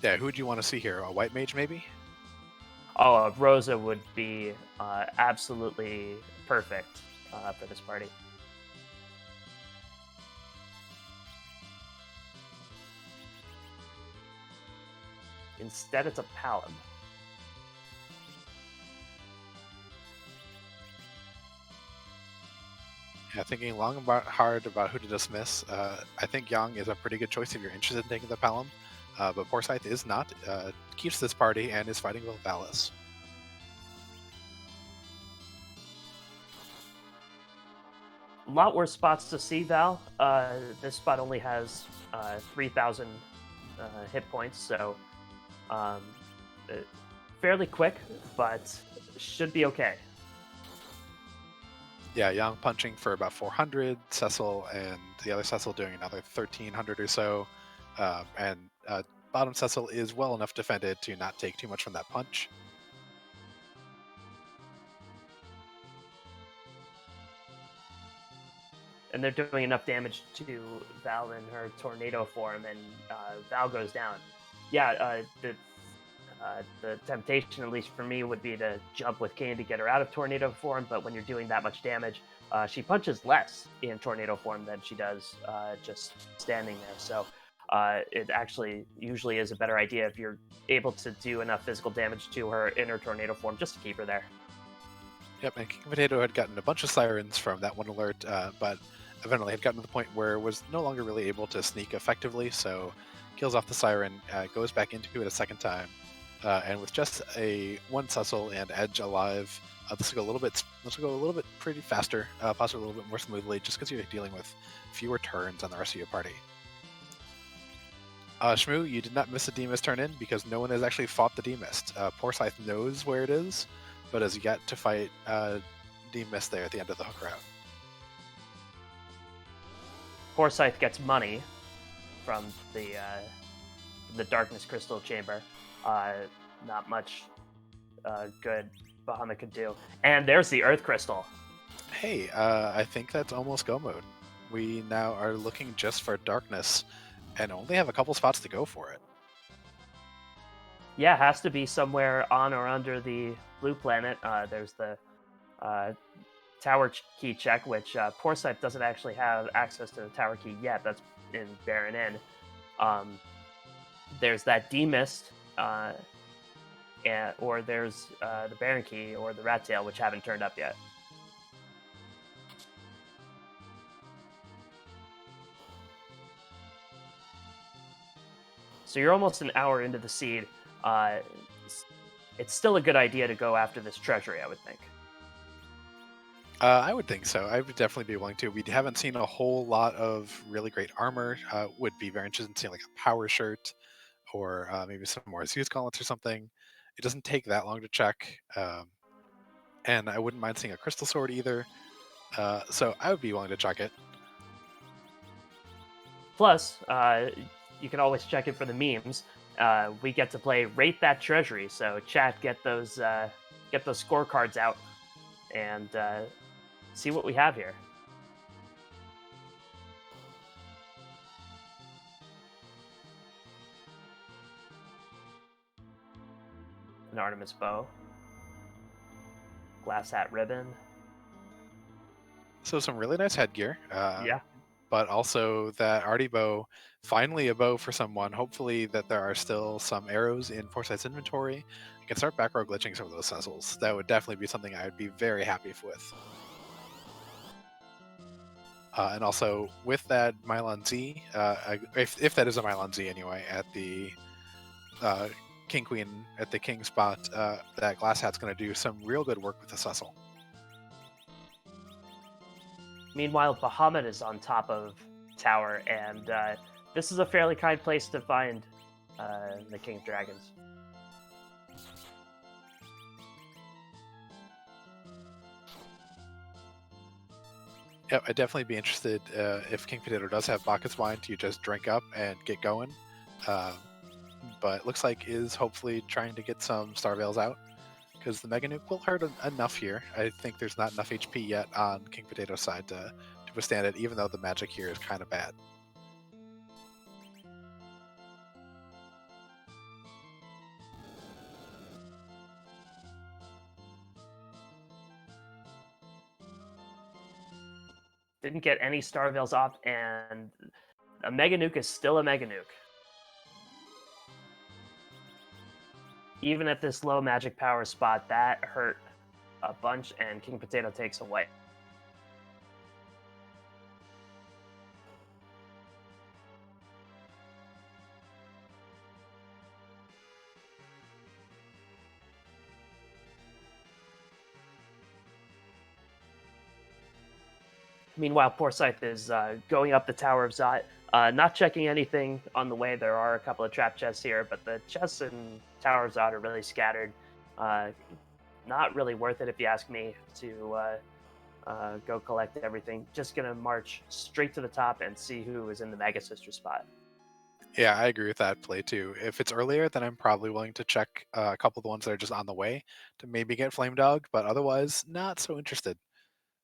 Yeah, who would you want to see here? A white mage, maybe? Oh, Rosa would be absolutely perfect for this party. Instead, it's a Palom. Yeah, thinking long and hard about who to dismiss. I think Yang is a pretty good choice if you're interested in taking the Palom, but Poorscythe is not. Keeps this party and is fighting with Valis. A lot worse spots to see Val. This spot only has 3,000 hit points, so fairly quick, but should be okay. Yeah, Yang punching for about 400, Cecil and the other Cecil doing another 1,300 or so, and bottom Cecil is well enough defended to not take too much from that punch. And they're doing enough damage to Val in her tornado form, and Val goes down. Yeah, the temptation, at least for me, would be to jump with Kane to get her out of tornado form, but when you're doing that much damage, she punches less in tornado form than she does just standing there. So it actually usually is a better idea if you're able to do enough physical damage to her in her tornado form just to keep her there. Yep, and King Potato had gotten a bunch of sirens from that one alert, but eventually had gotten to the point where was no longer really able to sneak effectively, so kills off the siren, goes back into it a second time, and with just a one Cecil and Edge alive, this will go a little bit pretty faster, possibly a little bit more smoothly, just because you're dealing with fewer turns on the rest of your party. Shmoo, you did not miss a D-Mist turn in because no one has actually fought the D-Mist. Poorscythe knows where it is, but has yet to fight D-Mist there at the end of the hook route. Poorscythe gets money from the Darkness Crystal Chamber. Not much good Bahamut could do. And there's the Earth Crystal. Hey, I think that's almost go mode. We now are looking just for darkness and only have a couple spots to go for it. Yeah, has to be somewhere on or under the blue planet. There's the tower key check, which Poorscythe doesn't actually have access to the tower key yet. That's in Baron Inn. There's that demist, or there's the Baron key or the Rat Tail, which haven't turned up yet. So you're almost an hour into the seed. It's still a good idea to go after this treasury, I would think. I would think so. I would definitely be willing to. We haven't seen a whole lot of really great armor. Would be very interested in seeing like a power shirt or maybe some more Zeus gauntlets or something. It doesn't take that long to check. And I wouldn't mind seeing a crystal sword either. So I would be willing to check it. Plus, you can always check it for the memes. We get to play Rate That Treasury, so chat, get those scorecards out and see what we have here. An Artemis bow, glass hat ribbon. So some really nice headgear. Yeah. But also that arty bow, finally a bow for someone. Hopefully that there are still some arrows in Poorscythe's inventory. I can start back row glitching some of those sensors. That would definitely be something I would be very happy with. And also with that Mylon Z, if that is a Mylon Z anyway, at the King Queen at the King spot, that glass hat's going to do some real good work with the Cecil. Meanwhile, Bahamut is on top of tower, and this is a fairly kind place to find the King of Dragons. Yeah, I'd definitely be interested if King Potato does have Bacchus wine to just drink up and get going. But it looks like is hopefully trying to get some Star Veils out, because the Mega Nuke will hurt enough here. I think there's not enough HP yet on King Potato's side to withstand it, even though the magic here is kind of bad. Didn't get any Star Veils off, and a Mega Nuke is still a Mega Nuke. Even at this low magic power spot, that hurt a bunch, and King Potato takes away. Meanwhile, Poorscythe is going up the Tower of Zot, not checking anything on the way. There are a couple of trap chests here, but the chests in Tower of Zot are really scattered. Not really worth it, if you ask me, to go collect everything. Just going to march straight to the top and see who is in the Mega Sister spot. Yeah, I agree with that play too. If it's earlier, then I'm probably willing to check a couple of the ones that are just on the way to maybe get Flame Dog, but otherwise, not so interested.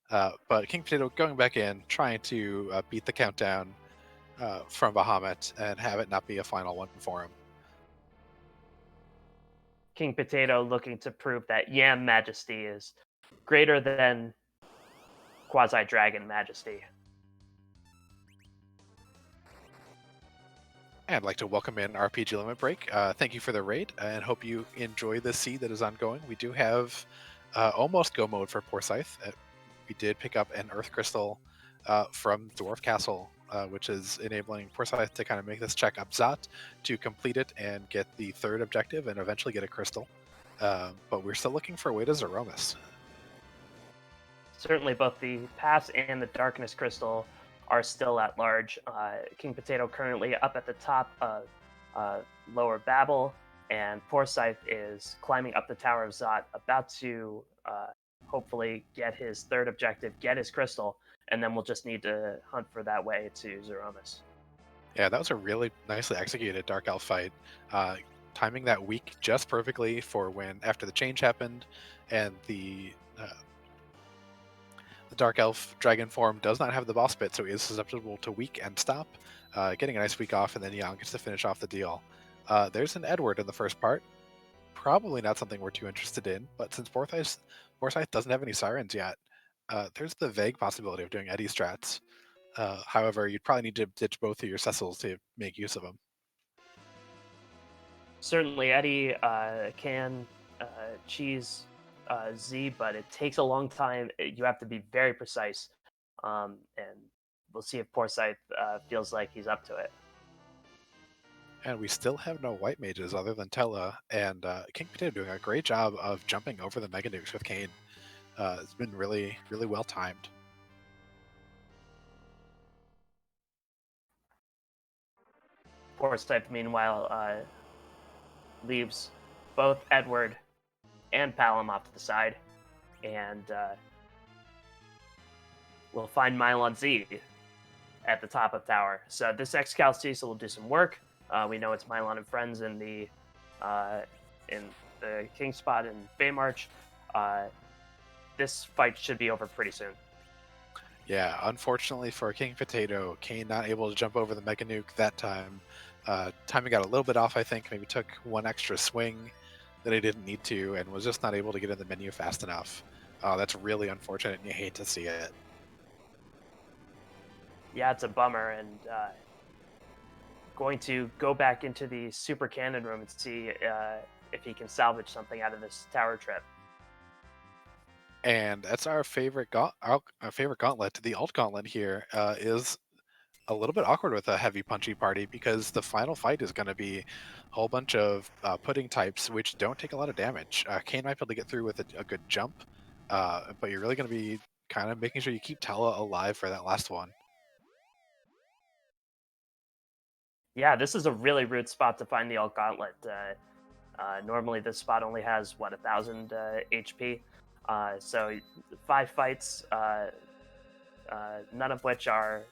But King Potato going back in, trying to beat the countdown from Bahamut and have it not be a final one for him. King Potato looking to prove that Yam Majesty is greater than Quasi-Dragon Majesty. I'd like to welcome in RPG Limit Break. Thank you for the raid, and hope you enjoy the seed that is ongoing. We do have almost go mode for Poorscythe. We did pick up an Earth Crystal from Dwarf Castle, which is enabling Poorscythe to kind of make this check up Zot to complete it and get the third objective and eventually get a crystal. But we're still looking for a way to Zeromus. Certainly both the Pass and the Darkness Crystal are still at large. King Potato currently up at the top of Lower Babel, and Poorscythe is climbing up the Tower of Zot, about to hopefully get his third objective, get his crystal, and then we'll just need to hunt for that way to Zeromus. Yeah, that was a really nicely executed Dark Elf fight. Uh, Timing that week just perfectly for when after the change happened, and the Dark Elf Dragon form does not have the boss bit, so he is susceptible to weak and stop. Getting a nice week off, and then Jan gets to finish off the deal. There's an Edward in the first part. Probably not something we're too interested in, but since Poorscythe doesn't have any sirens yet, there's the vague possibility of doing Eddie strats. However, you'd probably need to ditch both of your Cecils to make use of them. Certainly, Eddie can cheese Z, but it takes a long time. You have to be very precise, and we'll see if Poorscythe feels like he's up to it. And we still have no white mages other than Tella, and KingPotato doing a great job of jumping over the Mega Nukes with Kane. It's been really, really well timed. Poorscythe, meanwhile, leaves both Edward and Palom off to the side, and we'll find Mylon Z at the top of tower. So this Excal Cecil will do some work. We know it's Mylon and friends in the King spot in Baymarch. This fight should be over pretty soon. Yeah, unfortunately for KingPotato, Kane not able to jump over the Mega Nuke that time. Timing got a little bit off, I think. Maybe took one extra swing that he didn't need to, and was just not able to get in the menu fast enough. That's really unfortunate, and you hate to see it. Yeah, it's a bummer, and going to go back into the super cannon room and see if he can salvage something out of this tower trip. And that's our favorite favorite gauntlet. The alt gauntlet here is a little bit awkward with a heavy punchy party because the final fight is going to be a whole bunch of pudding types which don't take a lot of damage. Kane might be able to get through with a good jump, but you're really going to be kind of making sure you keep Tala alive for that last one. Yeah, this is a really rude spot to find the alt gauntlet. Normally, this spot only has 1,000 HP. So 5 fights, none of which are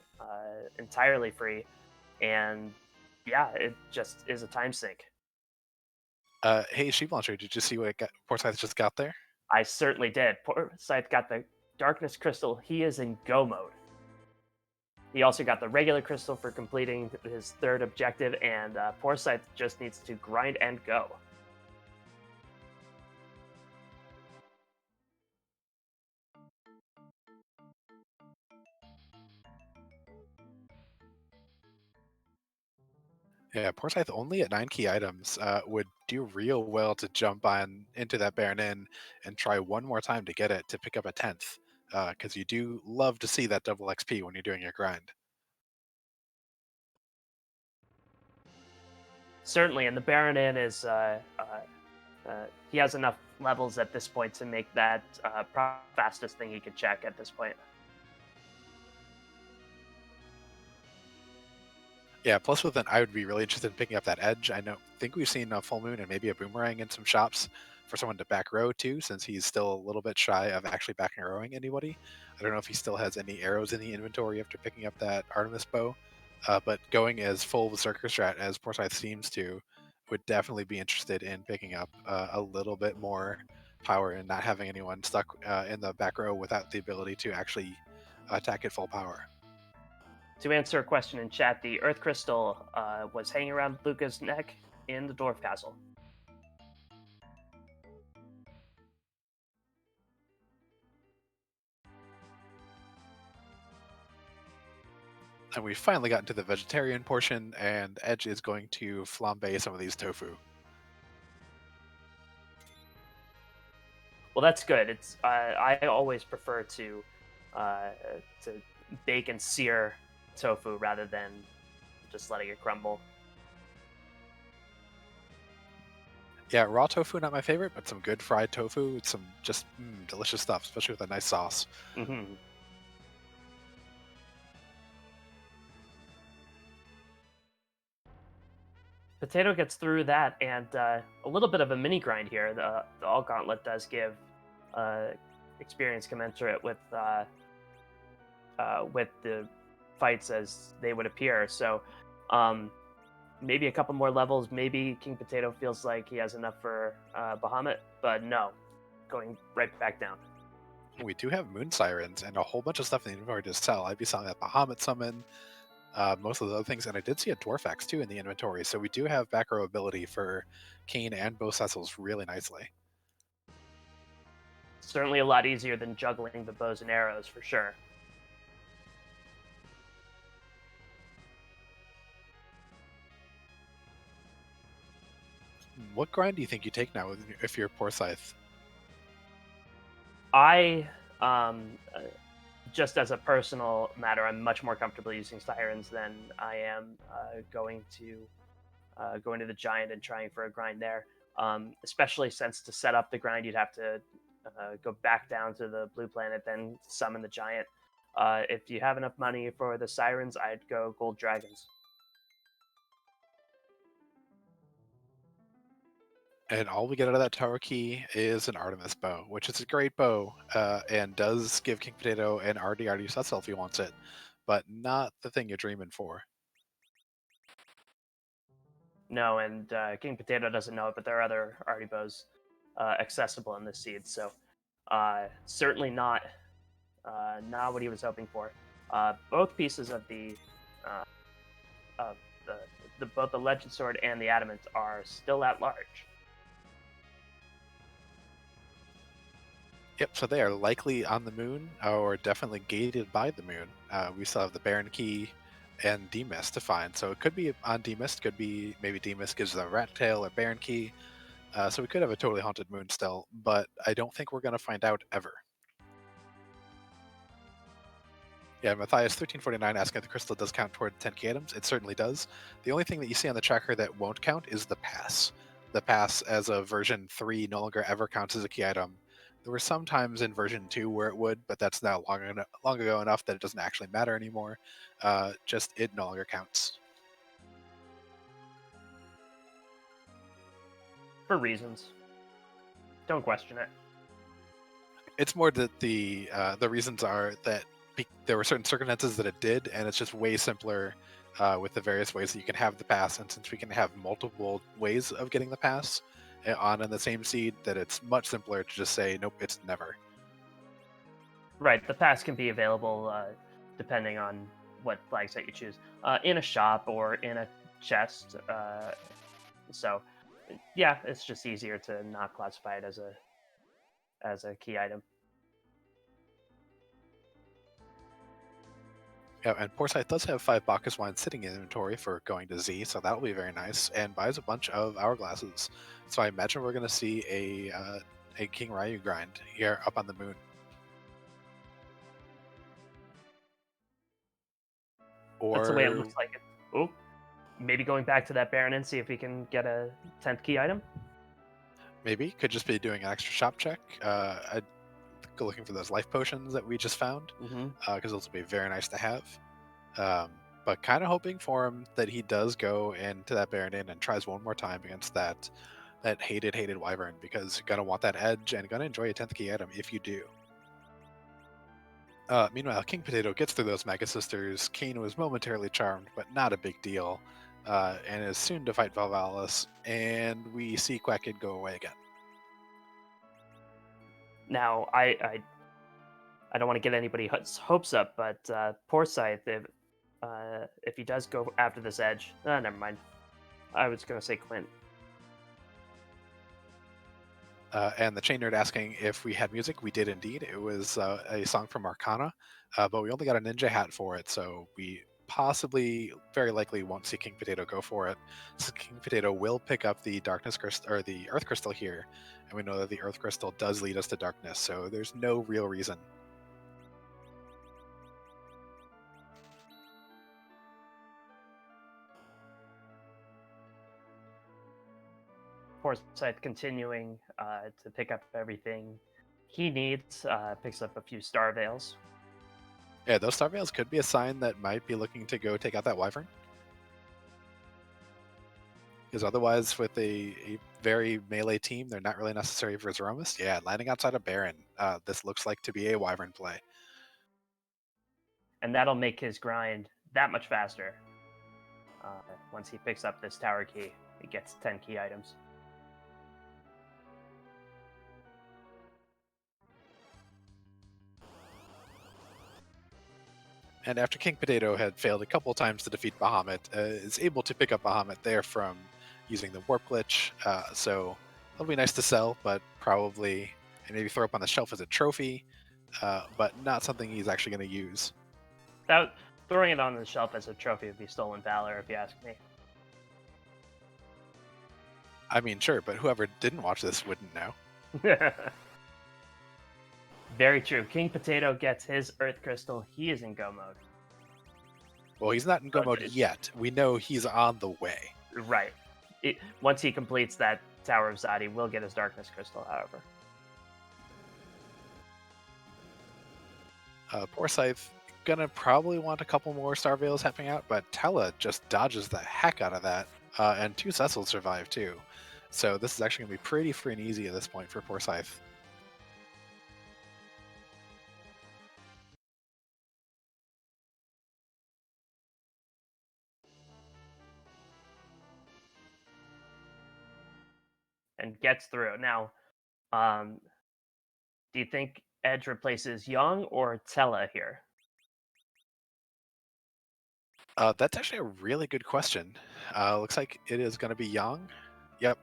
entirely free, and yeah, it just is a time sink. Hey, Sheep Launcher, did you see what Forsyth just got there? I certainly did. Poorscythe got the Darkness Crystal. He is in go mode. He also got the regular crystal for completing his third objective, and Poorscythe just needs to grind and go. Yeah, Forsyth only at 9 key items would do real well to jump on into that Baron Inn and try one more time to get it to pick up a 10th, because you do love to see that double XP when you're doing your grind. Certainly, and the Baron Inn is he has enough levels at this point to make that fastest thing he could check at this point. Yeah, plus with an, I would be really interested in picking up that edge. Think we've seen a full moon and maybe a boomerang in some shops for someone to back row too, since he's still a little bit shy of actually back rowing anybody. I don't know if he still has any arrows in the inventory after picking up that Artemis bow, but going as full Berserker strat as Forsyth seems to, would definitely be interested in picking up a little bit more power and not having anyone stuck in the back row without the ability to actually attack at full power. To answer a question in chat, the Earth Crystal was hanging around Luca's neck in the Dwarf Castle. And we finally got into the vegetarian portion, and Edge is going to flambe some of these tofu. Well, that's good. It's I always prefer to bake and sear tofu rather than just letting it crumble. Yeah, raw tofu not my favorite, but some good fried tofu, it's some just delicious stuff, especially with a nice sauce. Mm-hmm. Potato gets through that, and a little bit of a mini grind here. The All Gauntlet does give experience commensurate with the fights as they would appear. So um, maybe a couple more levels. Maybe King Potato feels like he has enough for Bahamut, but no, going right back down. We do have Moon Sirens and a whole bunch of stuff in the inventory to sell. I'd be selling that Bahamut summon, most of the other things, and I did see a Dwarf Axe too in the inventory, so we do have back row ability for Kane and both Cecils really nicely. Certainly a lot easier than juggling the bows and arrows for sure. What grind do you think you take now if you're Poorscythe? I just as a personal matter, I'm much more comfortable using sirens than I am going to the giant and trying for a grind there. Especially since to set up the grind, you'd have to go back down to the blue planet, then summon the giant. If you have enough money for the sirens, I'd go gold dragons. And all we get out of that tower key is an Artemis bow, which is a great bow, and does give King Potato an RD Cecil if he wants it, but not the thing you're dreaming for. No, and King Potato doesn't know it, but there are other arty bows accessible in this seed. So certainly not what he was hoping for. Both pieces of uh, of the both the legend sword and the adamant are still at large. Yep, so they are likely on the moon, or definitely gated by the moon. We still have the Baron Key and Demist to find, so it could be on Demist, could be maybe Demist gives the Rat Tail or Baron Key, so we could have a totally haunted moon still, but I don't think we're going to find out ever. Yeah, Matthias1349 asking if the crystal does count toward 10 key items. It certainly does. The only thing that you see on the tracker that won't count is the pass. The pass as of version 3 no longer ever counts as a key item. There were some times in version 2 where it would, but that's now long ago enough that it doesn't actually matter anymore. Just it no longer counts. For reasons. Don't question it. It's more that the reasons are that there were certain circumstances that it did, and it's just way simpler with the various ways that you can have the pass. And since we can have multiple ways of getting the pass on in the same seed, that it's much simpler to just say nope, it's never. Right, the pass can be available depending on what flag set you choose, in a shop or in a chest. So, yeah, it's just easier to not classify it as a key item. Yeah, and Poorscythe does have 5 Bacchus wines sitting in inventory for going to Z, so that'll be very nice, and buys a bunch of hourglasses. So I imagine we're going to see a King Ryu grind here up on the moon. That's the way it Or looks like. Oh, maybe going back to that Baron and see if we can get a 10th key item. maybe could just be doing an extra shop check. I'd go looking for those life potions that we just found, because those will be very nice to have. But kind of hoping for him that he does go into that Baron Inn and tries one more time against that hated Wyvern, because you're gonna want that edge and gonna enjoy a 10th key item if you do. Meanwhile, King Potato gets through those Mega Sisters. Kane was momentarily charmed, but not a big deal, and is soon to fight Valvalis, and we see Quack Kid go away again. Now, I don't want to get anybody's hopes up, but Poorscythe, if he does go after this edge, never mind. I was going to say Quint. And the Chain Nerd asking if we had music. We did indeed. It was a song from Arcana, but we only got a ninja hat for it, so we possibly, very likely, won't see King Potato go for it. So King Potato will pick up the Darkness Crystal or the Earth Crystal here, and we know that the Earth Crystal does lead us to darkness, so there's no real reason. Poorscythe continuing to pick up everything he needs, picks up a few Star Veils. Yeah, those Star Veils could be a sign that might be looking to go take out that Wyvern. Because otherwise, with a very melee team, they're not really necessary for Threemus. Yeah, landing outside of Baron, this looks like to be a Wyvern play. And that'll make his grind that much faster. Once he picks up this tower key, he gets 10 key items. And after King Potato had failed a couple times to defeat Bahamut, is able to pick up Bahamut there from using the Warp Glitch. So it'll be nice to sell, but probably and maybe throw up on the shelf as a trophy, but not something he's actually going to use. That throwing it on the shelf as a trophy would be stolen valor, if you ask me. I mean, sure, but whoever didn't watch this wouldn't know. Very true. King Potato gets his Earth Crystal. He is in go mode. Well, he's not in go mode yet. We know he's on the way. Right. Once he completes that Tower of Zod, he will get his Darkness Crystal, however. Poorscythe gonna probably want a couple more Star Veils happening out, but Tella just dodges the heck out of that, and 2 Cecils survive too. So this is actually gonna be pretty free and easy at this point for Poorscythe. And gets through. Now, do you think Edge replaces Young or Tella here? That's actually a really good question. Looks like it is going to be Young. Yep.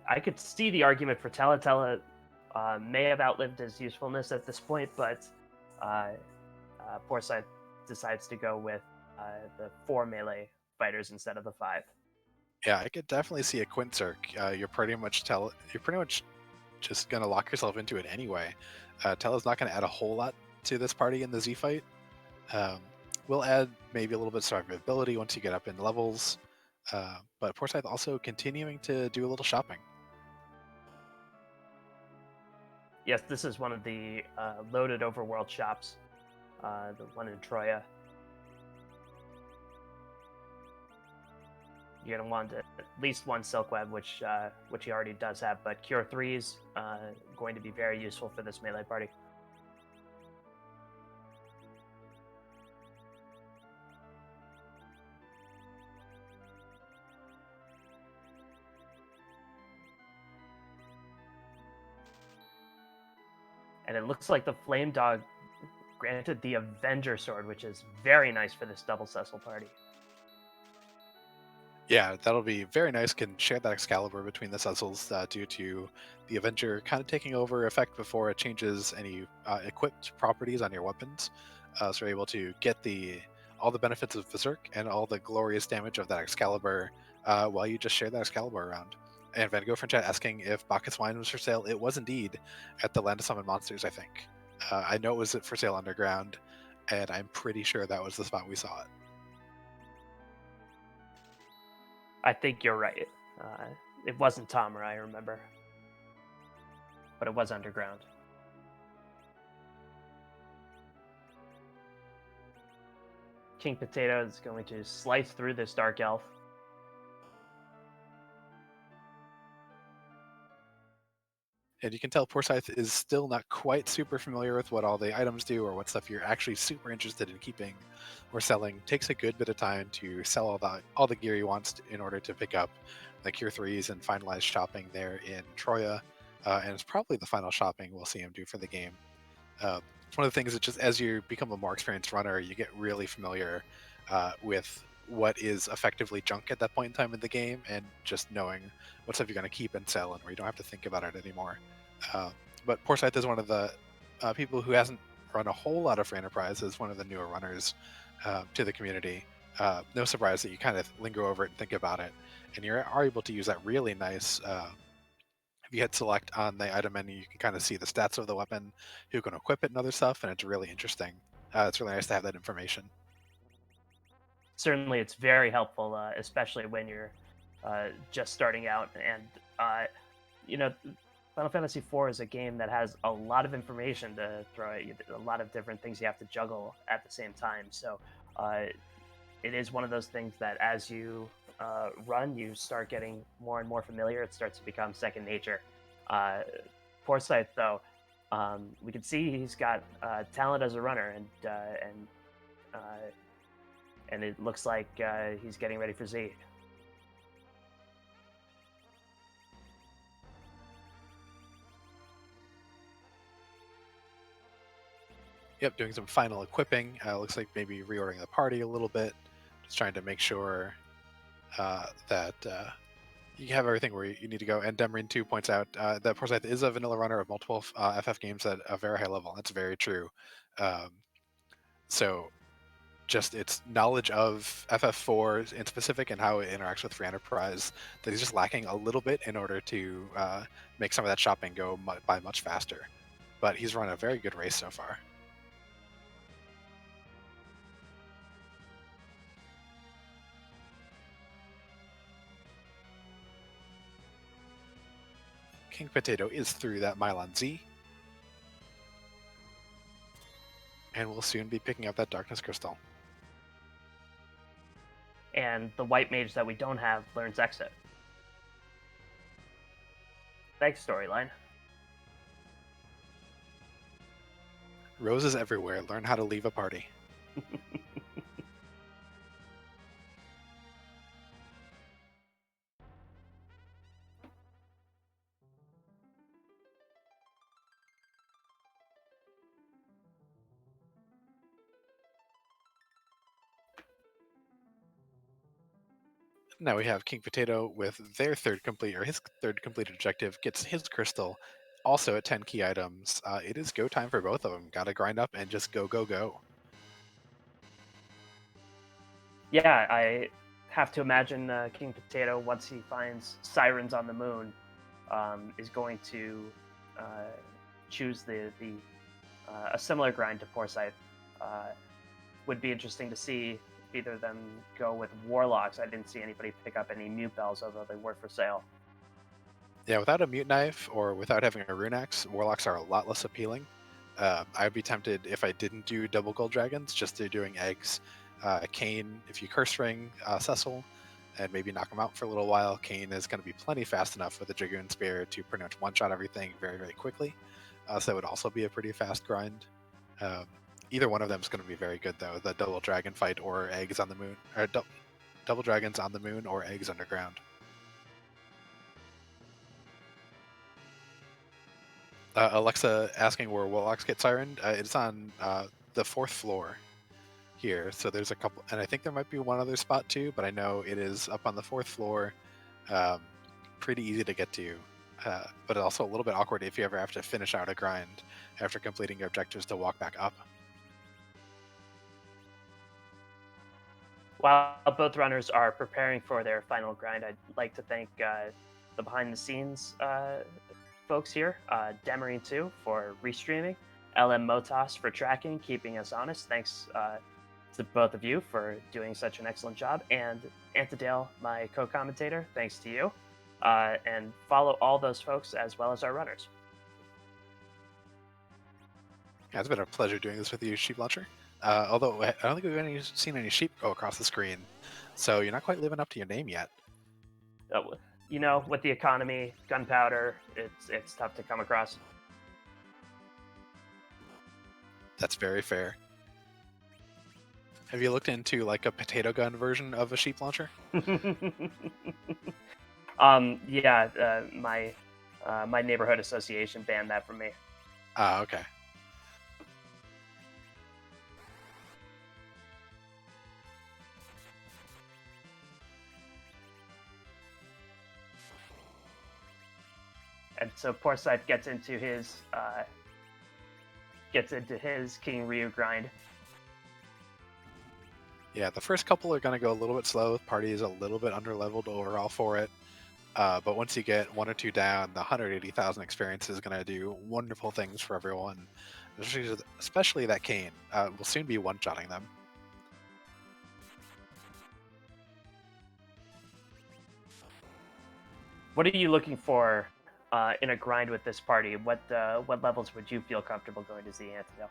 I could see the argument for Tella. Tella may have outlived his usefulness at this point, but Poorscythe decides to go with the 4 melee fighters instead of the 5. Yeah, I could definitely see a Quintzerk. You're pretty much just going to lock yourself into it anyway. Tella's not going to add a whole lot to this party in the Z fight. We'll add maybe a little bit of survivability once you get up in levels. But Poorscythe also continuing to do a little shopping. Yes, this is one of the loaded overworld shops, the one in Troya. You're going to want at least 1 Silk Web, which he already does have, but Cure 3's going to be very useful for this melee party. And it looks like the Flame Dog granted the Avenger Sword, which is very nice for this double Cecil party. Yeah, that'll be very nice. Can share that Excalibur between the Cecils due to the Avenger kind of taking over effect before it changes any equipped properties on your weapons. So you're able to get all the benefits of Berserk and all the glorious damage of that Excalibur while you just share that Excalibur around. And Van Gogh from chat asking if Bacchus Wine was for sale. It was indeed at the Land of Summon Monsters, I think. I know it was for sale underground, and I'm pretty sure that was the spot we saw it. I think you're right. It wasn't Tamara, I remember. But it was underground. King Potato is going to slice through this Dark Elf. And you can tell Poorscythe is still not quite super familiar with what all the items do or what stuff you're actually super interested in keeping or selling. Takes a good bit of time to sell all the gear he wants in order to pick up the Cure 3s and finalize shopping there in Troya. And it's probably the final shopping we'll see him do for the game. It's one of the things that just as you become a more experienced runner, you get really familiar with what is effectively junk at that point in time in the game, and just knowing what stuff you're going to keep and sell and where you don't have to think about it anymore. But Poorscythe is one of the people who hasn't run a whole lot of free enterprise, is one of the newer runners to the community. No surprise that you kind of linger over it and think about it, and you are able to use that really nice if you hit select on the item menu, you can kind of see the stats of the weapon, who can equip it and other stuff, and it's really interesting. It's really nice to have that information. Certainly, it's very helpful, especially when you're just starting out. And, Final Fantasy IV is a game that has a lot of information to throw at you, a lot of different things you have to juggle at the same time. So it is one of those things that as you run, you start getting more and more familiar. It starts to become second nature. Uh, Poorscythe, though, we can see he's got talent as a runner, uh, and it looks like he's getting ready for Z. Yep, doing some final equipping. Looks like maybe reordering the party a little bit, just trying to make sure that you have everything where you need to go. And Demrin 2 points out that Poorscythe is a vanilla runner of multiple FF games at a very high level. That's very true. So just its knowledge of FF4 in specific and how it interacts with Free Enterprise that he's just lacking a little bit in order to make some of that shopping go by much faster. But he's run a very good race so far. KingPotato is through that Mylon Z. And we'll soon be picking up that Darkness Crystal. And the white mage that we don't have learns Exit. Thanks, storyline. Roses everywhere. Learn how to leave a party. Now we have KingPotato with their his third completed objective, gets his crystal, also at 10 key items. It is go time for both of them. Gotta grind up and just go, go, go. Yeah, I have to imagine KingPotato, once he finds sirens on the moon, is going to choose a similar grind to Poorscythe. Would be interesting to see either of them go with warlocks. I didn't see anybody pick up any mute bells, although they were for sale. Yeah, without a mute knife or without having a rune axe, warlocks are a lot less appealing. I'd be tempted, if I didn't do double gold dragons, just to doing eggs. Kane, if you curse ring Cecil and maybe knock him out for a little while, Kane is going to be plenty fast enough with a Dragoon Spear to pretty much one-shot everything very, very quickly. So that would also be a pretty fast grind. Either one of them is going to be very good, though. The double dragon fight or eggs on the moon, or double dragons on the moon or eggs underground. Alexa asking where warlocks get sirened. It's on the 4th floor here, so there's a couple, and I think there might be one other spot too, but I know it is up on the 4th floor. Pretty easy to get to, but also a little bit awkward if you ever have to finish out a grind after completing your objectives to walk back up. While both runners are preparing for their final grind, I'd like to thank the behind-the-scenes folks here, Demarine 2 for restreaming, LM Motos for tracking, keeping us honest. Thanks to both of you for doing such an excellent job, and Antidale, my co-commentator, thanks to you. And follow all those folks as well as our runners. Yeah, it's been a pleasure doing this with you, Sheep Launcher. Although I don't think we've seen any sheep go across the screen, so you're not quite living up to your name yet. You know, with the economy, gunpowder, it's tough to come across. That's very fair. Have you looked into like a potato gun version of a sheep launcher? Yeah, my neighborhood association banned that from me. Ah, okay. And so Poorscythe gets into his King Ryu grind. Yeah, the first couple are going to go a little bit slow. The party is a little bit underleveled overall for it. But once you get 1 or 2 down, the 180,000 experience is going to do wonderful things for everyone. Especially that Kane. We'll soon be one-shotting them. What are you looking for in a grind with this party? What levels would you feel comfortable going to Z, Antidale?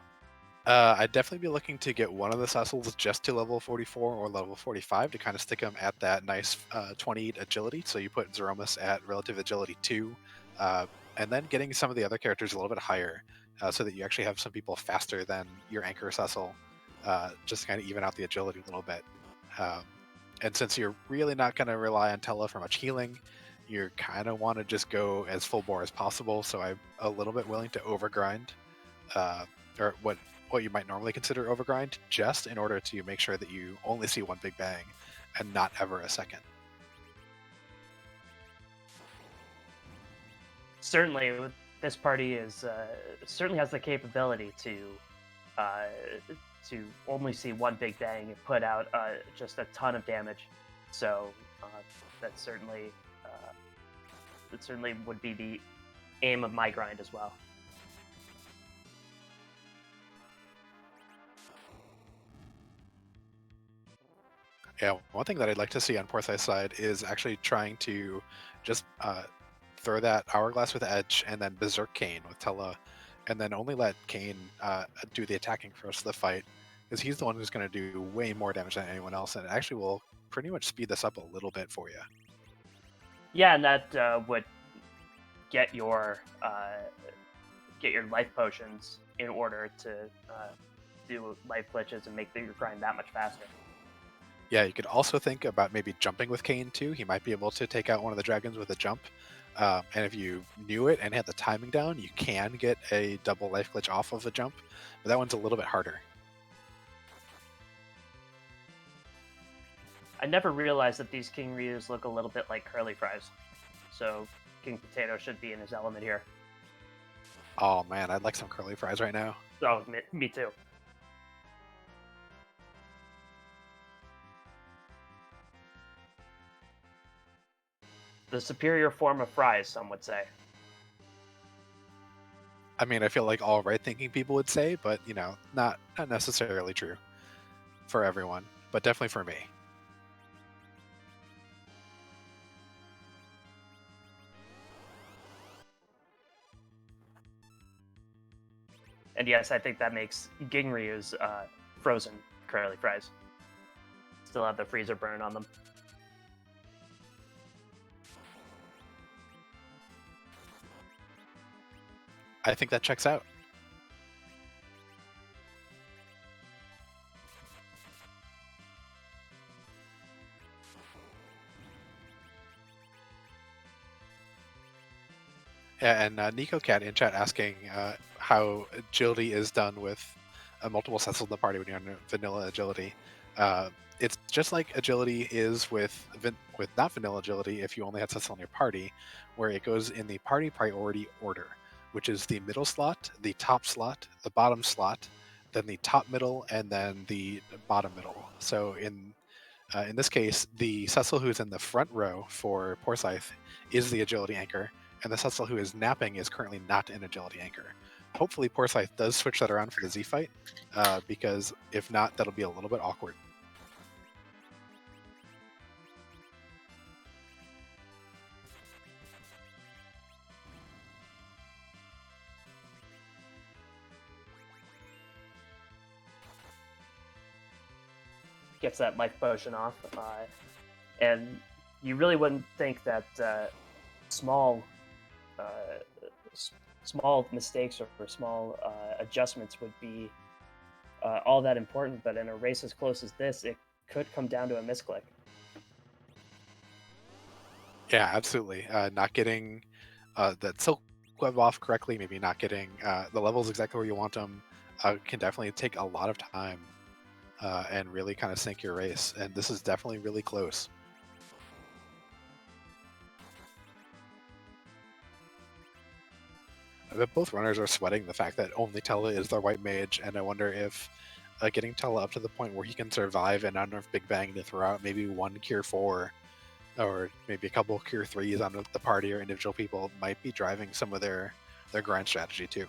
I'd definitely be looking to get one of the Cecils just to level 44 or level 45 to kind of stick them at that nice 28 agility. So you put Zeromus at relative agility 2, uh, and then getting some of the other characters a little bit higher so that you actually have some people faster than your Anchor Cecil, just to kind of even out the agility a little bit. Um, and since you're really not going to rely on Tella for much healing, you kind of want to just go as full bore as possible. So I'm a little bit willing to overgrind, uh, or what you might normally consider overgrind, just in order to make sure that you only see one big bang and not ever a second. Certainly, this party is certainly has the capability uh, to only see one big bang and put out just a ton of damage. So uh, that certainly uh, that certainly would be the aim of my grind as well. Yeah, one thing that I'd like to see on Poorscythe's side is actually trying to just throw that Hourglass with Edge and then Berserk Kane with Tella, and then only let Kane do the attacking for us of the fight, because he's the one who's going to do way more damage than anyone else, and it actually will pretty much speed this up a little bit for you. Yeah, and that would get your life potions in order to do life glitches and make your grind that much faster. Yeah, you could also think about maybe jumping with Kane too. He might be able to take out one of the dragons with a jump. And if you knew it and had the timing down, you can get a double life glitch off of a jump, but that one's a little bit harder. I never realized that these King Ryus look a little bit like curly fries. So King Potato should be in his element here. Oh man, I'd like some curly fries right now. Oh, me too. The superior form of fries, some would say. I mean, I feel like all right-thinking people would say, but not necessarily true for everyone, but definitely for me. And yes, I think that makes Ginryu's frozen curly fries. Still have the freezer burn on them. I think that checks out. Yeah, and Nico Cat in chat asking how agility is done with multiple sets of the party when you're on vanilla agility. It's just like agility is with not vanilla agility if you only had sets on your party, where it goes in the party priority order, which is the middle slot, the top slot, the bottom slot, then the top middle, and then the bottom middle. So in this case, the Cecil who's in the front row for Poorscythe is the agility anchor, and the Cecil who is napping is currently not an agility anchor. Hopefully, Poorscythe does switch that around for the Z fight, because if not, that'll be a little bit awkward. Gets that life potion off. And you really wouldn't think that small uh, small mistakes or small adjustments would be all that important, but in a race as close as this, it could come down to a misclick. Yeah, absolutely. Not getting that silk web off correctly, maybe not getting the levels exactly where you want them, can definitely take a lot of time and really kind of sink your race. And this is definitely really close. I bet both runners are sweating the fact that only Tella is their white mage, and I wonder if getting Tella up to the point where he can survive and not enough Big Bang to throw out maybe one Cure 4 or maybe a couple Cure 3s on the party or individual people might be driving some of their grind strategy too.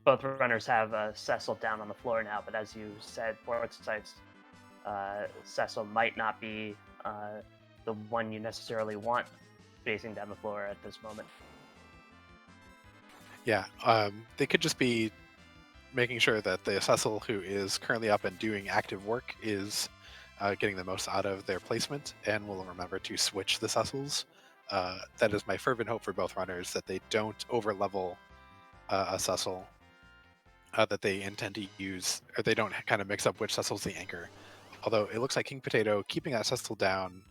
both runners have Cecil down on the floor now, but as you said, Poorscythe's Cecil might not be the one you necessarily want facing down the floor at this moment. Yeah, they could just be making sure that the Cecil who is currently up and doing active work is getting the most out of their placement, and will remember to switch the Cecils. That is my fervent hope for both runners, that they don't overlevel a Cecil that they intend to use, or they don't kind of mix up which Cecil's the anchor. Although it looks like King Potato keeping that Cecil down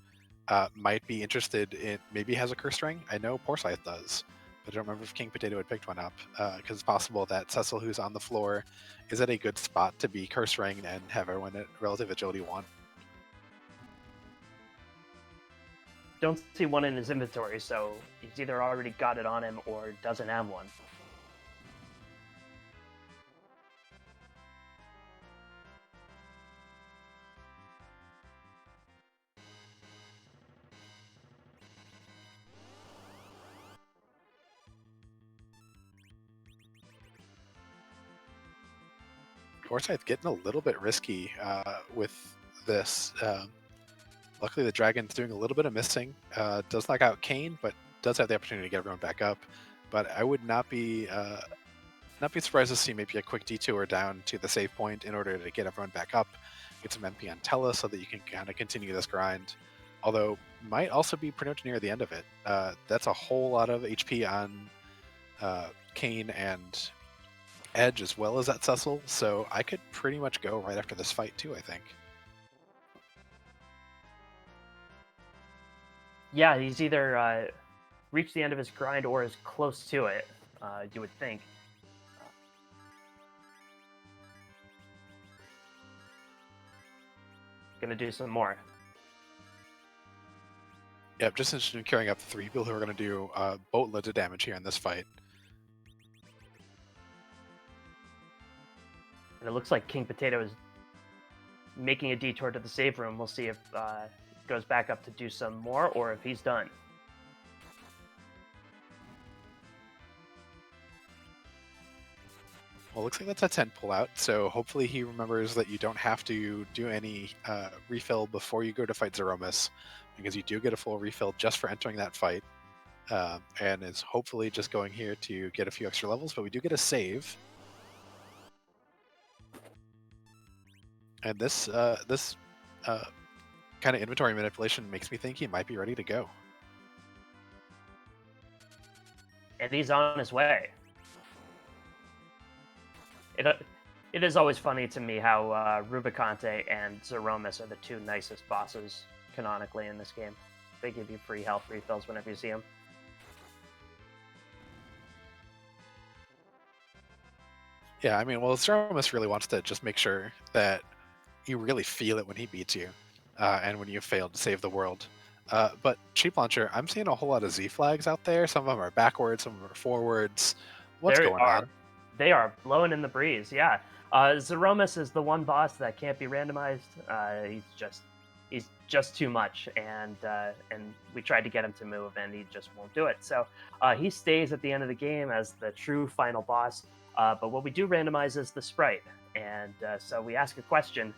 might be interested in, maybe has a curse ring. I know Poorscythe does, but I don't remember if King Potato had picked one up, because it's possible that Cecil, who's on the floor, is at a good spot to be curse ringed and have everyone at relative agility 1. Don't see one in his inventory, so he's either already got it on him or doesn't have one. Poorscythe getting a little bit risky with this. Luckily, the dragon's doing a little bit of missing. Does knock out Kane, but does have the opportunity to get everyone back up. But I would not be surprised to see maybe a quick detour down to the save point in order to get everyone back up, get some MP on Tella so that you can kind of continue this grind. Although might also be pretty much near the end of it. That's a whole lot of HP on Kane and Edge as well as that Cecil, so I could pretty much go right after this fight too, I think. Yeah, he's either reached the end of his grind or is close to it, you would think. Gonna do some more. Yep, just interested in carrying up the 3 people who are going to do boatloads of damage here in this fight. And it looks like King Potato is making a detour to the save room. We'll see if he goes back up to do some more or if he's done. Well, looks like that's a 10 pullout, so hopefully he remembers that you don't have to do any refill before you go to fight Threemus, because you do get a full refill just for entering that fight, and is hopefully just going here to get a few extra levels, but we do get a save. And this kind of inventory manipulation makes me think he might be ready to go. And he's on his way. It is always funny to me how Rubicante and Threemus are the 2 nicest bosses canonically in this game. They give you free health refills whenever you see them. Yeah, I mean, well, Threemus really wants to just make sure that you really feel it when he beats you, and when you fail to save the world. But Cheap Launcher, I'm seeing a whole lot of Z flags out there. Some of them are backwards, some of them are forwards. What's going on? They are blowing in the breeze, yeah. Threemus is the one boss that can't be randomized. He's just too much, and we tried to get him to move, and he just won't do it. So he stays at the end of the game as the true final boss. But what we do randomize is the sprite, and so we ask a question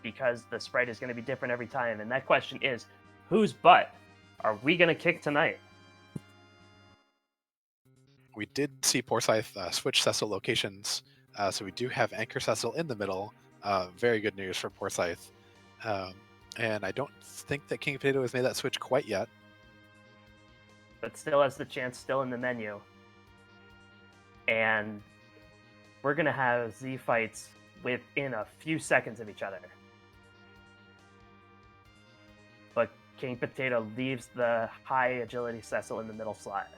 because the sprite is going to be different every time, and that question is, whose butt are we going to kick tonight? We did see Poorscythe switch Cecil locations, so we do have Anchor Cecil in the middle. Very good news for Poorscythe. And I don't think that King Potato has made that switch quite yet. But still has the chance, still in the menu. And we're going to have Z fights within a few seconds of each other. But King Potato leaves the high agility Cecil in the middle slot.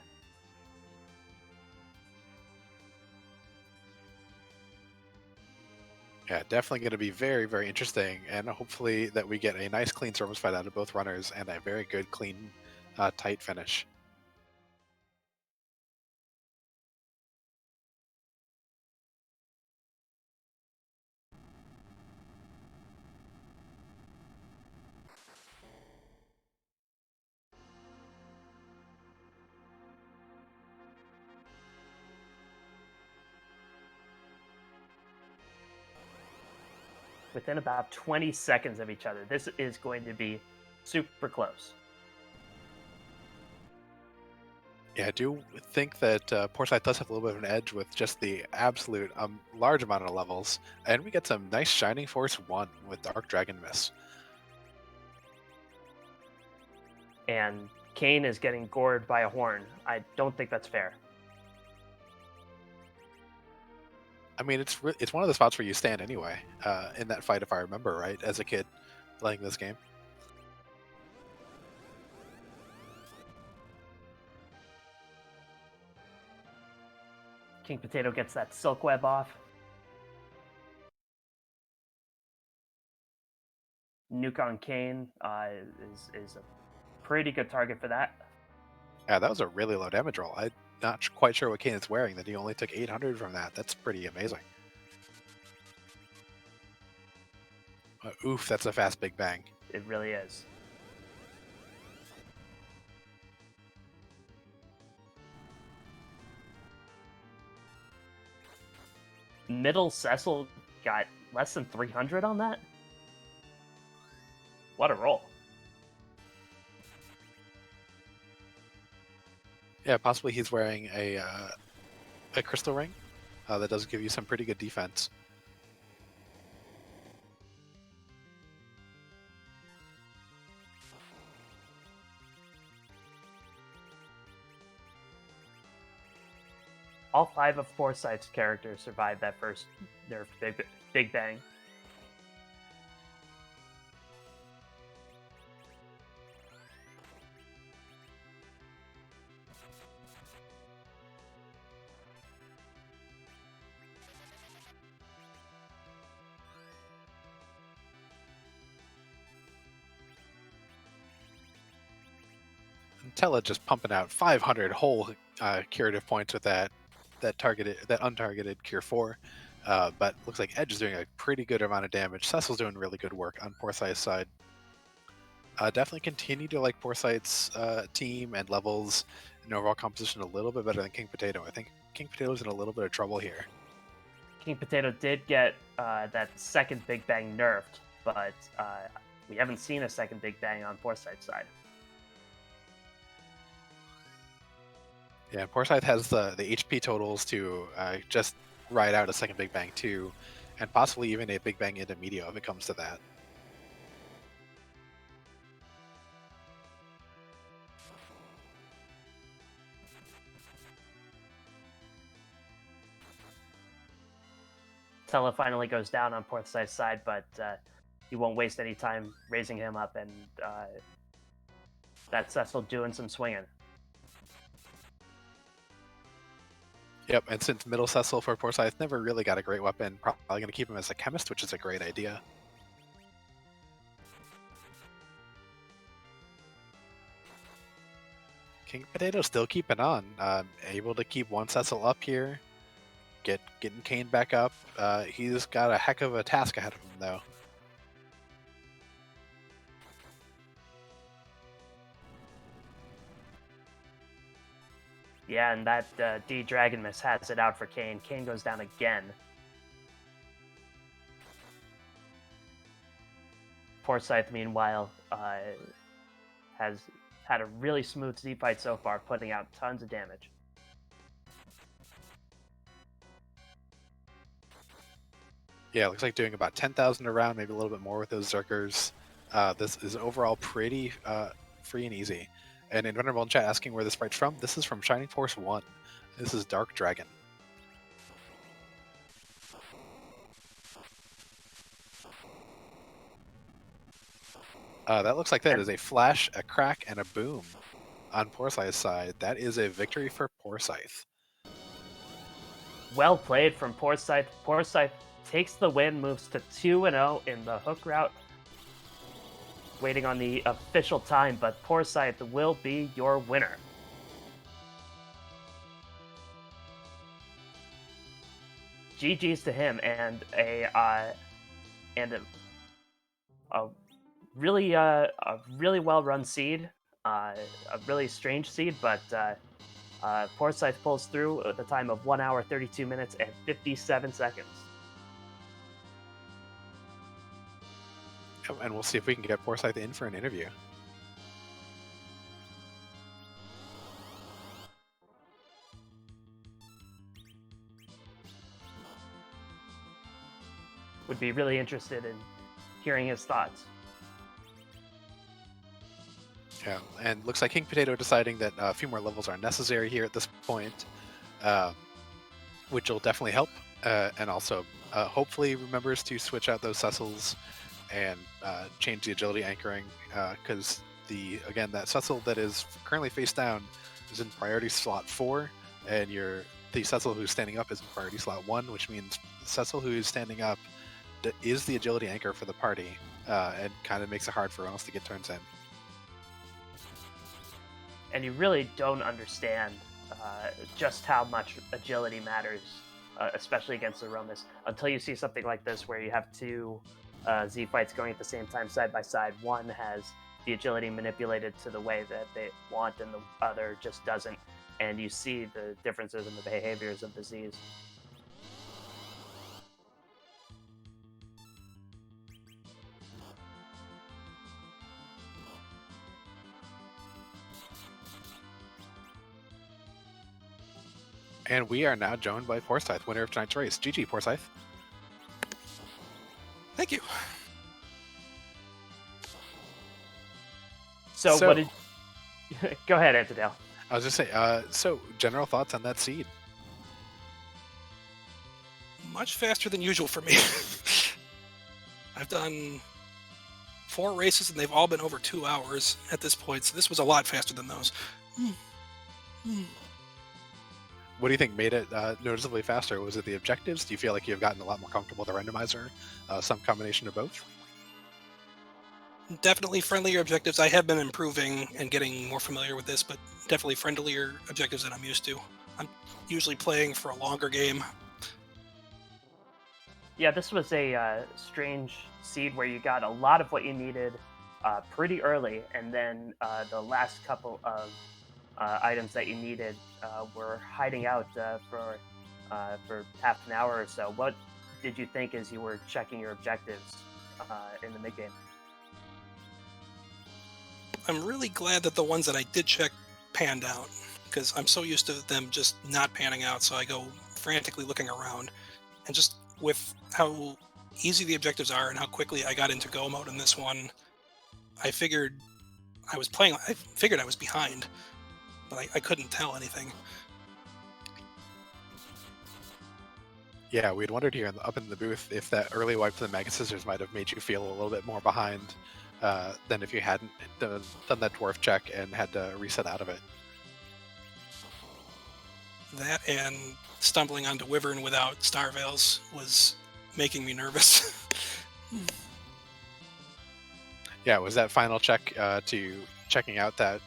Yeah, definitely going to be very, very interesting, and hopefully that we get a nice clean service fight out of both runners and a very good, clean, tight finish. within about 20 seconds of each other. This is going to be super close. Yeah, I do think that Poorscythe does have a little bit of an edge with just the absolute large amount of levels, and we get some nice Shining Force 1 with Dark Dragon Miss. And Kane is getting gored by a horn. I don't think that's fair. I mean, it's one of the spots where you stand anyway in that fight, if I remember right, as a kid playing this game. King Potato gets that silk web off. Nuke on Kane is a pretty good target for that. Yeah, that was a really low damage roll. I'm not quite sure what Kane is wearing, that he only took 800 from that. That's pretty amazing. Oof, that's a fast Big Bang. It really is. Middle Cecil got less than 300 on that? What a roll. Yeah, possibly he's wearing a crystal ring that does give you some pretty good defense. All 5 of Poorscythe's characters survived that first nerfed Big Bang. Tella just pumping out 500 whole curative points with that untargeted Cure 4. But looks like Edge is doing a pretty good amount of damage. Cecil's doing really good work on Poorscythe's side. Definitely continue to like Poorscythe's team and levels and overall composition a little bit better than King Potato. I think King Potato's in a little bit of trouble here. King Potato did get that second Big Bang nerfed, but we haven't seen a second Big Bang on Poorscythe's side. Yeah, Poorscythe has the HP totals to just ride out a second Big Bang 2, and possibly even a Big Bang Intermedio if it comes to that. Tella finally goes down on Poorscythe's side, but he won't waste any time raising him up, and that's Cecil doing some swinging. Yep, and since Middle Cecil for Poorscythe never really got a great weapon, probably going to keep him as a chemist, which is a great idea. King Potato still keeping on, able to keep one Cecil up here, getting Kane back up. He's got a heck of a task ahead of him, though. Yeah, and that D Dragon Miss has it out for Kane. Kane goes down again. Poorscythe, meanwhile, has had a really smooth Z fight so far, putting out tons of damage. Yeah, it looks like doing about 10,000 a round, maybe a little bit more with those Zerkers. This is overall pretty free and easy. And Invulnerable in chat asking where this sprite's from. This is from Shining Force 1. This is Dark Dragon. That looks like that is a flash, a crack, and a boom on Poorscythe's side. That is a victory for Poorscythe. Well played from Poorscythe. Poorscythe takes the win, moves to 2-0 in the hook route. Waiting on the official time, but Poorscythe will be your winner. GG's to him, and a really well run seed, a really strange seed, but Poorscythe pulls through at the time of 1 hour 32 minutes and 57 seconds. Yep, and we'll see if we can get Poorscythe in for an interview. Would be really interested in hearing his thoughts. Yeah, and looks like King Potato deciding that a few more levels are necessary here at this point, which will definitely help, and also hopefully remembers to switch out those Cecils and change the agility anchoring, because again, that Cecil that is currently face down is in priority slot 4, and the Cecil who's standing up is in priority slot 1, which means the Cecil who is standing up is the agility anchor for the party, and kind of makes it hard for us to get turns in. And you really don't understand just how much agility matters, especially against the Romus, until you see something like this where you have two Z fights going at the same time side by side. One has the agility manipulated to the way that they want, and the other just doesn't. And you see the differences in the behaviors of the Zs. And we are now joined by Poorscythe, winner of tonight's race. GG, Poorscythe. Thank you. So what did... Go ahead, Antidale. I was just saying, so general thoughts on that seed? Much faster than usual for me. I've done 4 races and they've all been over 2 hours at this point, so this was a lot faster than those. What do you think made it noticeably faster? Was it the objectives? Do you feel like you've gotten a lot more comfortable with the randomizer? Some combination of both? Definitely friendlier objectives. I have been improving and getting more familiar with this, but definitely friendlier objectives than I'm used to. I'm usually playing for a longer game. Yeah, this was a strange seed where you got a lot of what you needed pretty early, and then the last couple of items that you needed were hiding out for half an hour or so. What did you think as you were checking your objectives in the mid game? I'm really glad that the ones that I did check panned out, because I'm so used to them just not panning out, so I go frantically looking around. And just with how easy the objectives are and how quickly I got into go mode in this one, I figured I was behind, but I couldn't tell anything. Yeah, we'd wondered here up in the booth if that early wipe to the Mega Scissors might have made you feel a little bit more behind than if you hadn't done that dwarf check and had to reset out of it. That and stumbling onto Wyvern without Star Veils was making me nervous. Yeah, was that final check to checking out that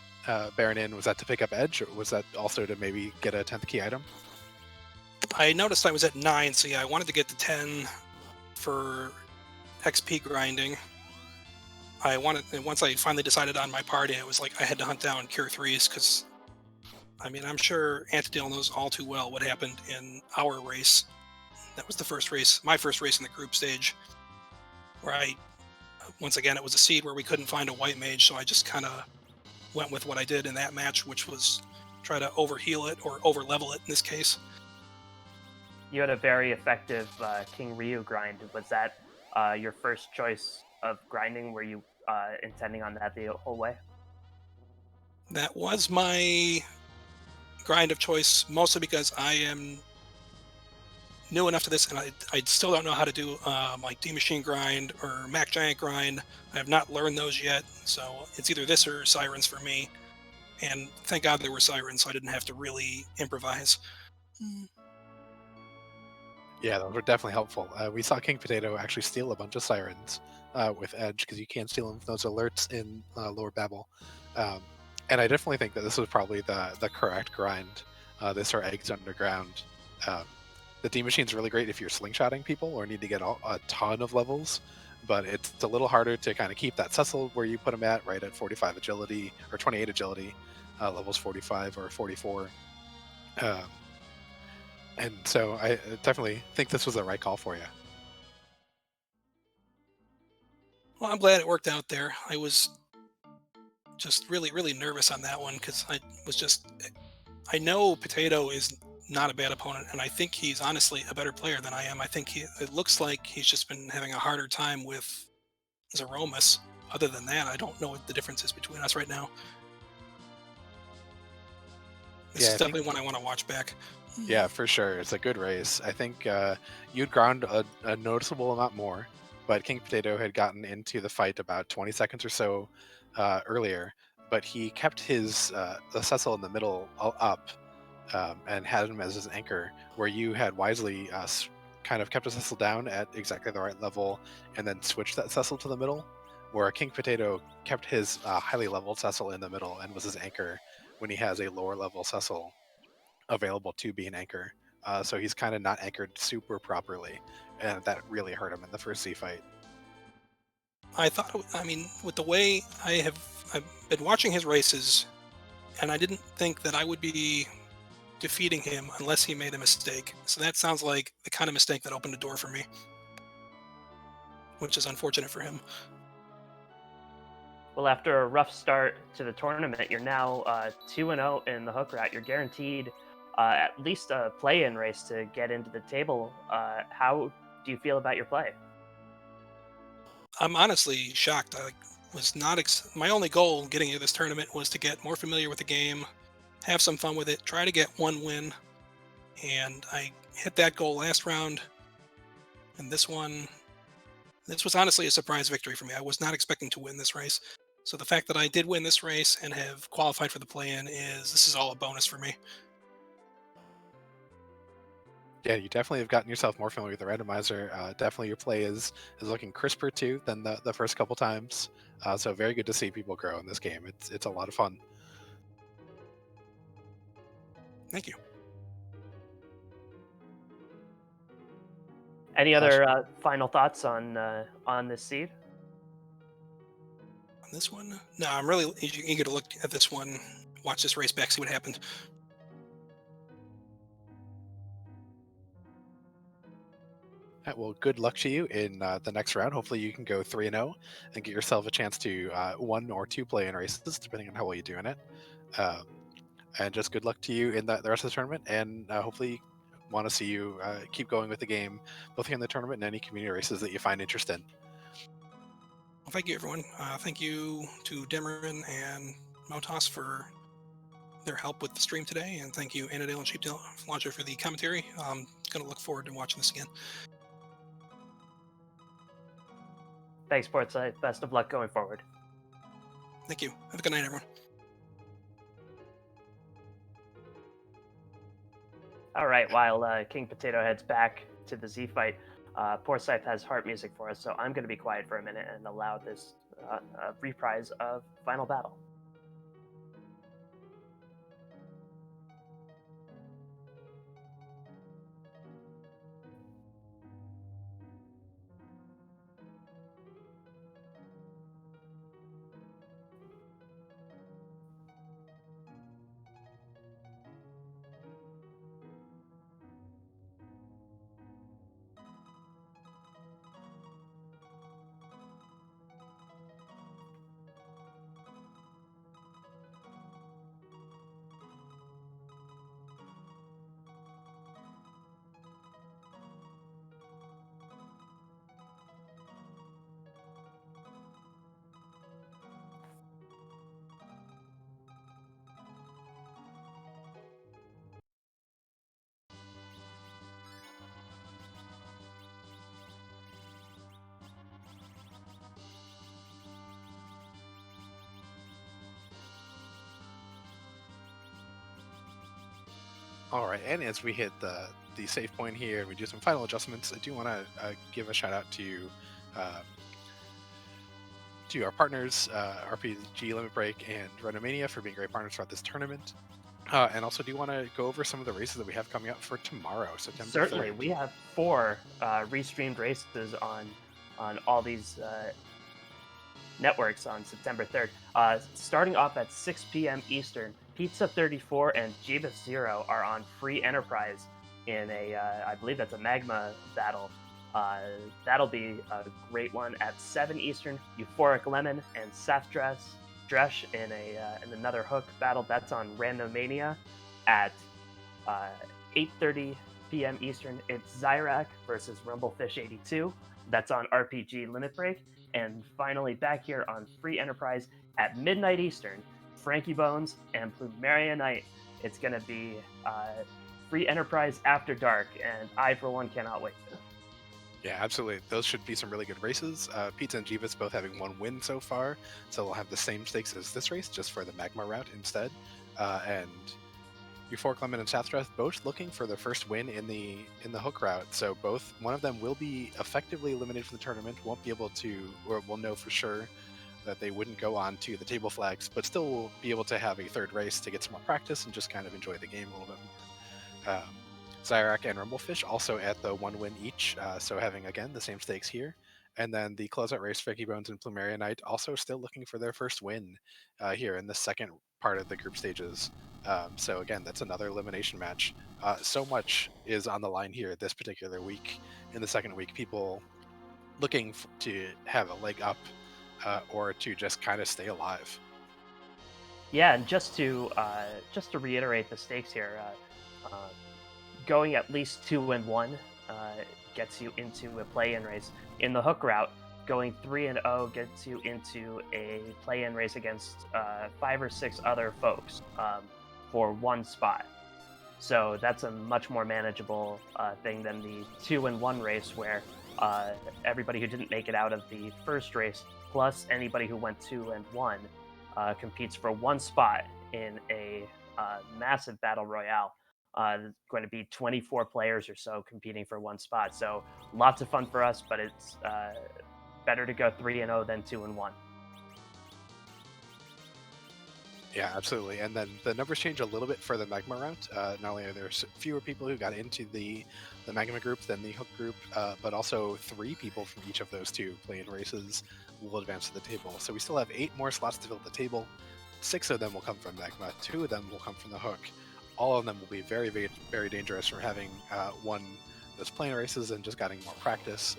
Baron Inn, was that to pick up Edge, or was that also to maybe get a 10th key item? I noticed I was at 9, so yeah, I wanted to get to 10 for XP grinding. Once I finally decided on my party, I was like, I had to hunt down Cure 3s, because, I mean, I'm sure Antidale knows all too well what happened in our race. That was the first race, my first race in the group stage, where once again, it was a seed where we couldn't find a white mage, so I just kind of went with what I did in that match, which was try to overheal it, or over-level it in this case. You had a very effective King Ryu grind. Was that your first choice of grinding? Were you intending on that the whole way? That was my grind of choice, mostly because I am new enough to this, and I still don't know how to do like D-Machine grind or Mac Giant grind. I have not learned those yet, so it's either this or Sirens for me. And thank God there were Sirens, so I didn't have to really improvise. Yeah, those were definitely helpful. We saw King Potato actually steal a bunch of Sirens with Edge, because you can steal them from those alerts in Lower Babel. And I definitely think that this was probably the correct grind, this or Eggs Underground. The D-Machine's really great if you're slingshotting people or need to get a ton of levels, but it's a little harder to kind of keep that Cecil where you put them at, right at 45 agility, or 28 agility, levels 45 or 44. And so I definitely think this was the right call for you. Well, I'm glad it worked out there. I was just really, really nervous on that one because I know Potato is not a bad opponent, and I think he's honestly a better player than I am. I think it looks like he's just been having a harder time with Zeromus. Other than that, I don't know what the difference is between us right now. This Yeah, is I think definitely one I want to watch back. yeah, for sure. It's a good race. I think you'd ground a noticeable amount more, but King Potato had gotten into the fight about 20 seconds or so earlier, but he kept his the Cecil in the middle up and had him as his anchor, where you had wisely kind of kept a Cecil down at exactly the right level and then switched that Cecil to the middle, where King Potato kept his highly leveled Cecil in the middle and was his anchor when he has a lower level Cecil available to be an anchor. So he's kind of not anchored super properly, and that really hurt him in the first Z fight. I mean, with the way I've been watching his races, and I didn't think that I would be defeating him unless he made a mistake. So that sounds like the kind of mistake that opened a door for me, which is unfortunate for him. Well, after a rough start to the tournament, you're now 2-0 in the hook rat. You're guaranteed at least a play-in race to get into the table. How do you feel about your play? I'm honestly shocked. I was not my only goal getting into this tournament was to get more familiar with the game, have some fun with it, try to get one win, and I hit that goal last round. And this was honestly a surprise victory for me. I was not expecting to win this race. So the fact that I did win this race and have qualified for the play-in this is all a bonus for me. Yeah, you definitely have gotten yourself more familiar with the randomizer. Definitely your play is looking crisper too than the first couple times. So very good to see people grow in this game. It's a lot of fun. Thank you. Any Sure. other final thoughts on this seed? On this one, no, I'm really eager to look at this one, watch this race back, see what happened. Well, good luck to you in the next round. Hopefully, you can go 3-0 and get yourself a chance to 1 or 2 play-in races, depending on how well you do in it. Um, and just good luck to you in the rest of the tournament. And hopefully, want to see you keep going with the game, both here in the tournament and any community races that you find interest in. Well, thank you, everyone. Thank you to Demerin and Motos for their help with the stream today, and thank you, Annadale and Sheeptail Launcher, for the commentary. I'm going to look forward to watching this again. Thanks, Poorscythe. Best of luck going forward. Thank you. Have a good night, everyone. All right, while King Potato heads back to the Z fight, Poorscythe has heart music for us, so I'm going to be quiet for a minute and allow this reprise of Final Battle. All right, and as we hit the save point here and we do some final adjustments, I do want to give a shout out to our partners, RPG Limit Break and Renomania, for being great partners throughout this tournament. And also do want to go over some of the races that we have coming up for tomorrow, September 3rd. Certainly, we have 4 restreamed races on all these networks on September 3rd. Starting off at 6 p.m. Eastern, Pizza 34 and Jeebus Zero are on Free Enterprise in a, I believe that's a Magma battle. That'll be a great one at 7 Eastern. Euphoric Lemon and Dresh in another hook battle. That's on Randomania at 8:30 p.m. Eastern. It's Zyrak versus Rumblefish82. That's on RPG Limit Break. And finally, back here on Free Enterprise at midnight Eastern, Frankie Bones and Plumeria Knight. It's going to be Free Enterprise After Dark, and I, for one, cannot wait. Yeah, absolutely. Those should be some really good races. Pizza and Jeeves both having 1 win so far, so we'll have the same stakes as this race, just for the Magma route instead. And Euphoric Lemon and Sathrath both looking for their first win in the hook route. So one of them will be effectively eliminated from the tournament. Won't be able to, or we'll know for sure that they wouldn't go on to the table flags, but still will be able to have a third race to get some more practice and just kind of enjoy the game a little bit more. Zyrak and Rumblefish also at the 1 win each, so having again the same stakes here. And then the closeout race, Frankie Bones and Plumeria Knight also still looking for their first win here in the second part of the group stages. So again, that's another elimination match. So much is on the line here this particular week. In the second week, people looking to have a leg up or to just kind of stay alive. Yeah, and just to reiterate the stakes here, going at least 2-1 gets you into a play-in race. In the hook route, going 3-0 gets you into a play-in race against 5 or 6 other folks for 1 spot. So that's a much more manageable thing than the 2-1 race, where everybody who didn't make it out of the first race, plus anybody who went 2-1, competes for 1 spot in a massive battle royale. Going to be 24 players or so competing for 1 spot. So lots of fun for us, but it's better to go 3-0 than 2-1. Yeah, absolutely. And then the numbers change a little bit for the Magma route. Not only are there fewer people who got into the Magma group than the Hook group, but also 3 people from each of those 2 play-in races will advance to the table. So we still have 8 more slots to fill the table. 6 of them will come from Magma. 2 of them will come from the Hook. All of them will be very, very, very dangerous from having won those play-in races and just getting more practice.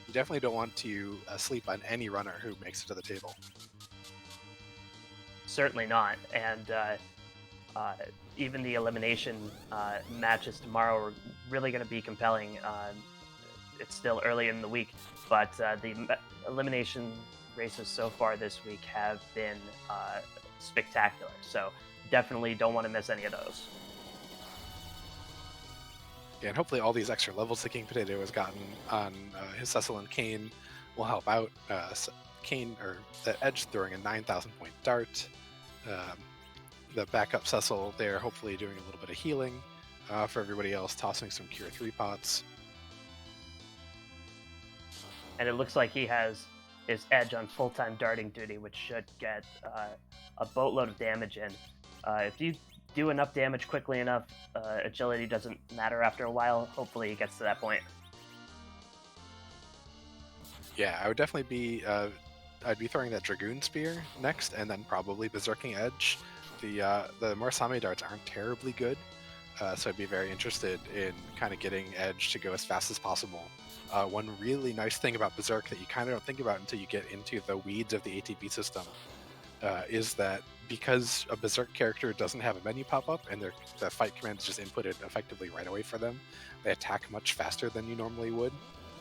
You definitely don't want to sleep on any runner who makes it to the table. Certainly not. And even the elimination matches tomorrow are really going to be compelling. It's still early in the week, but the elimination races so far this week have been spectacular. So definitely don't want to miss any of those. Yeah, and hopefully all these extra levels that King Potato has gotten on his Cecil and Kane will help out. Kane, or the Edge, throwing a 9,000 point dart. The backup Cecil there hopefully doing a little bit of healing. For everybody else, tossing some Cure 3 pots. And it looks like he has his Edge on full-time darting duty, which should get a boatload of damage in. If you do enough damage quickly enough, agility doesn't matter after a while. Hopefully he gets to that point. Yeah, I would definitely be... I'd be throwing that Dragoon Spear next, and then probably Berserking Edge. The Murasame darts aren't terribly good, so I'd be very interested in kind of getting Edge to go as fast as possible. One really nice thing about Berserk that you kind of don't think about until you get into the weeds of the ATB system is that because a Berserk character doesn't have a menu pop-up and the fight command is just inputted effectively right away for them, they attack much faster than you normally would.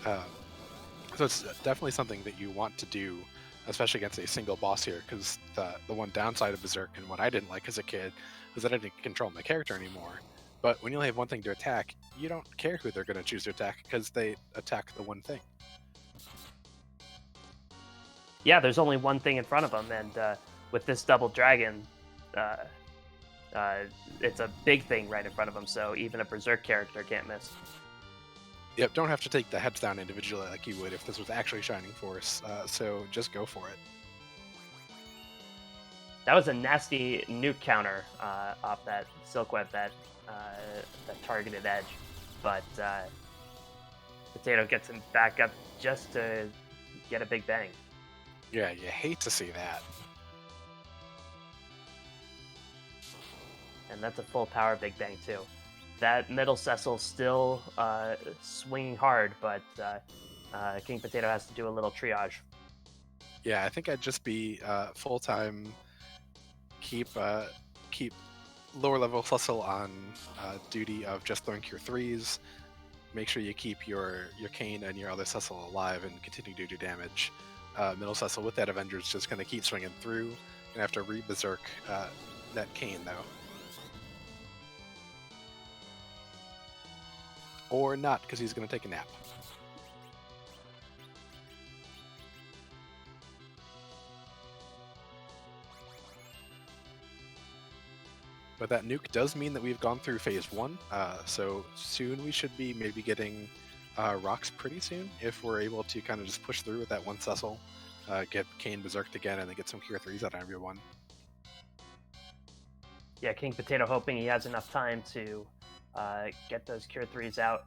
So it's definitely something that you want to do, especially against a single boss here, because the one downside of Berserk, and what I didn't like as a kid, was that I didn't control my character anymore. But when you only have one thing to attack, you don't care who they're going to choose to attack, because they attack the one thing. Yeah, there's only one thing in front of them, and with this double dragon, it's a big thing right in front of them, so even a Berserk character can't miss. Yep, don't have to take the heads down individually like you would if this was actually Shining Force, so just go for it. That was a nasty nuke counter off that Silkweb that targeted Edge, but Potato gets him back up just to get a big bang. Yeah, you hate to see that. And that's a full power big bang too. That middle Cecil still swinging hard, but King Potato has to do a little triage. Yeah, I think I'd just be full time. Keep lower level Cecil on duty of just throwing cure threes. Make sure you keep your Kane and your other Cecil alive and continue to do damage. Middle Cecil with that Avenger's just going to keep swinging through. Gonna have to re-berserk that Kane though. Or not, because he's going to take a nap. But that nuke does mean that we've gone through phase 1, so soon we should be maybe getting rocks pretty soon, if we're able to kind of just push through with that one Cecil, get Kane berserked again, and then get some cure 3s out of everyone. Yeah, King Potato hoping he has enough time to get those cure 3s out.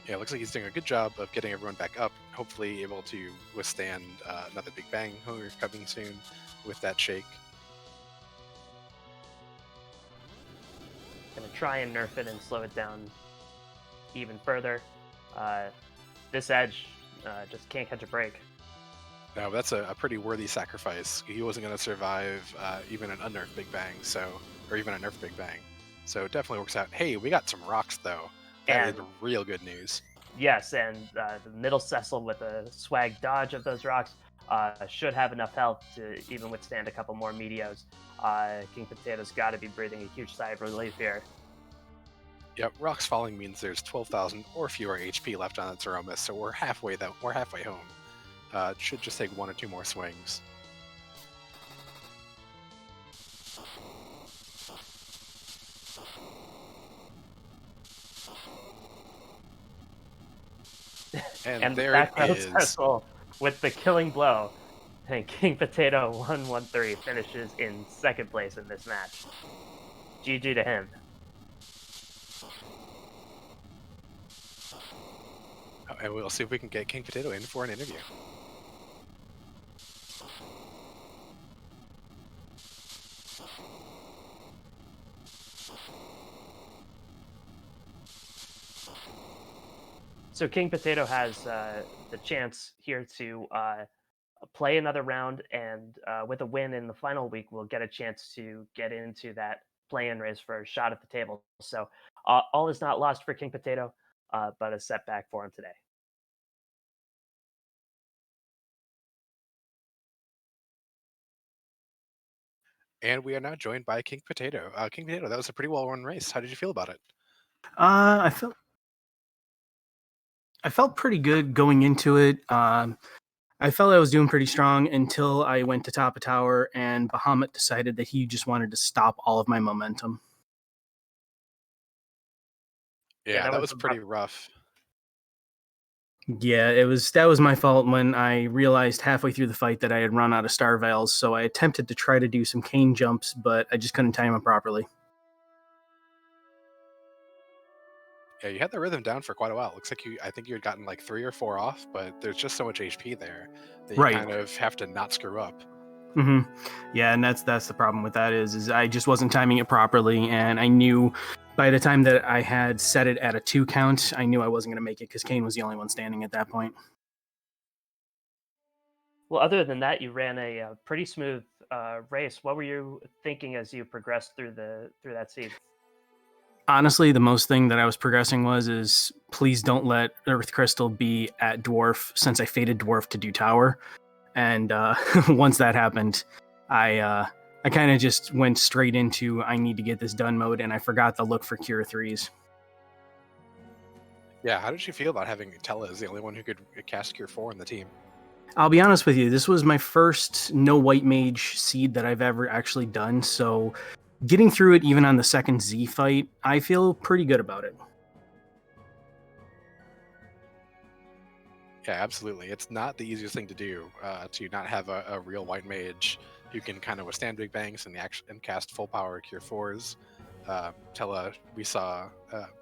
Yeah, it looks like he's doing a good job of getting everyone back up, hopefully able to withstand another Big Bang hunger coming soon with that shake. Gonna try and nerf it and slow it down even further. This edge just can't catch a break. No, that's a pretty worthy sacrifice. He wasn't going to survive even an unnerfed Big Bang, or even a nerfed Big Bang. So it definitely works out. Hey, we got some rocks though. That is real good news. Yes, and the middle Cecil with a swag dodge of those rocks should have enough health to even withstand a couple more Meteos. King Potato's got to be breathing a huge sigh of relief here. Yep, rocks falling means there's 12,000 or fewer HP left on the Threemus, so we're halfway home. It should just take 1 or 2 more swings. And there it is. Cecil with the killing blow. And King Potato113 finishes in second place in this match. GG to him. And we'll see if we can get King Potato in for an interview. So King Potato has the chance here to play another round, and with a win in the final week, we'll get a chance to get into that play-in race for a shot at the table. So all is not lost for King Potato, but a setback for him today. And we are now joined by King Potato. King Potato, that was a pretty well-run race. How did you feel about it? I felt pretty good going into it. I felt I was doing pretty strong until I went to top of tower, and Bahamut decided that he just wanted to stop all of my momentum. Yeah, that was pretty rough. Yeah, that was my fault when I realized halfway through the fight that I had run out of star veils, so I attempted to try to do some cane jumps, but I just couldn't time them properly. Yeah, you had the rhythm down for quite a while. It looks like I think you had gotten like 3 or 4 off, but there's just so much HP there that you kind of have to not screw up. Mm-hmm. Yeah, and that's the problem with that is I just wasn't timing it properly, and I knew by the time that I had set it at a 2 count, I knew I wasn't going to make it because Kane was the only one standing at that point. Well, other than that, you ran a pretty smooth race. What were you thinking as you progressed through that seed? Honestly, the most thing that I was progressing is please don't let Earth Crystal be at Dwarf, since I faded Dwarf to do Tower. And once that happened, I kind of just went straight into I need to get this done mode, and I forgot to look for Cure 3s. Yeah, how did you feel about having Tella as the only one who could cast Cure 4 in the team? I'll be honest with you, this was my first no white mage seed that I've ever actually done, so getting through it even on the second Z fight, I feel pretty good about it. Yeah, absolutely. It's not the easiest thing to do, to not have a real white mage who can kind of withstand big bangs and cast full power Cure 4s. We saw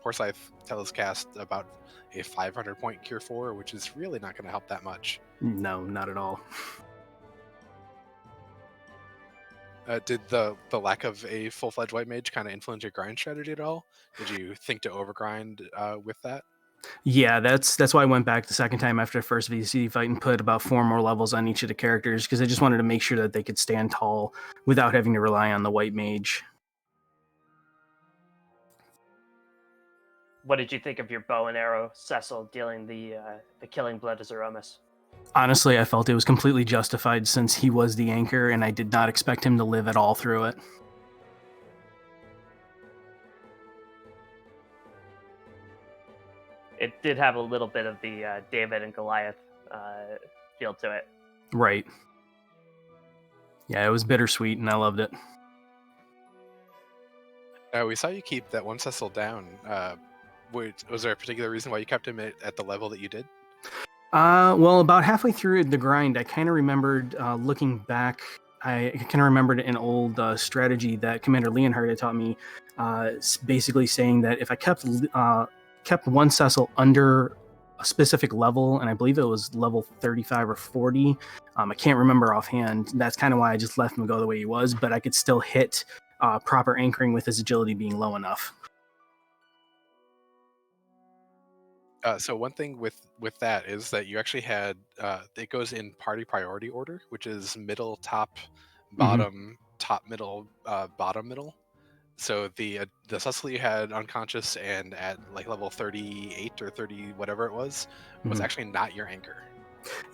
Poorscythe Tella's cast about a 500 point Cure 4, which is really not going to help that much. No, not at all. Did the lack of a full-fledged white mage kind of influence your grind strategy at all? Did you think to overgrind with that? Yeah, that's why I went back the second time after the first VC fight and put about 4 more levels on each of the characters, because I just wanted to make sure that they could stand tall without having to rely on the white mage. What did you think of your bow and arrow, Cecil, dealing the killing blow to Zeromus? Honestly, I felt it was completely justified since he was the anchor, and I did not expect him to live at all through it. It did have a little bit of the David and Goliath feel to it. Right. Yeah, it was bittersweet, and I loved it. We saw you keep that one Cecil down. Was there a particular reason why you kept him at the level that you did? Well, about halfway through the grind, I kind of remembered looking back. I kind of remembered an old strategy that Commander Leonhardt had taught me, basically saying that if I kept one Cecil under a specific level, and I believe it was level 35 or 40, I can't remember offhand. That's kind of why I just left him go the way he was, but I could still hit proper anchoring with his agility being low enough. So one thing with that is that you actually had it goes in party priority order, which is middle, top, bottom, top, middle, bottom, middle. So the Cecil you had unconscious and at like level 38 or 30 whatever it was actually not your anchor.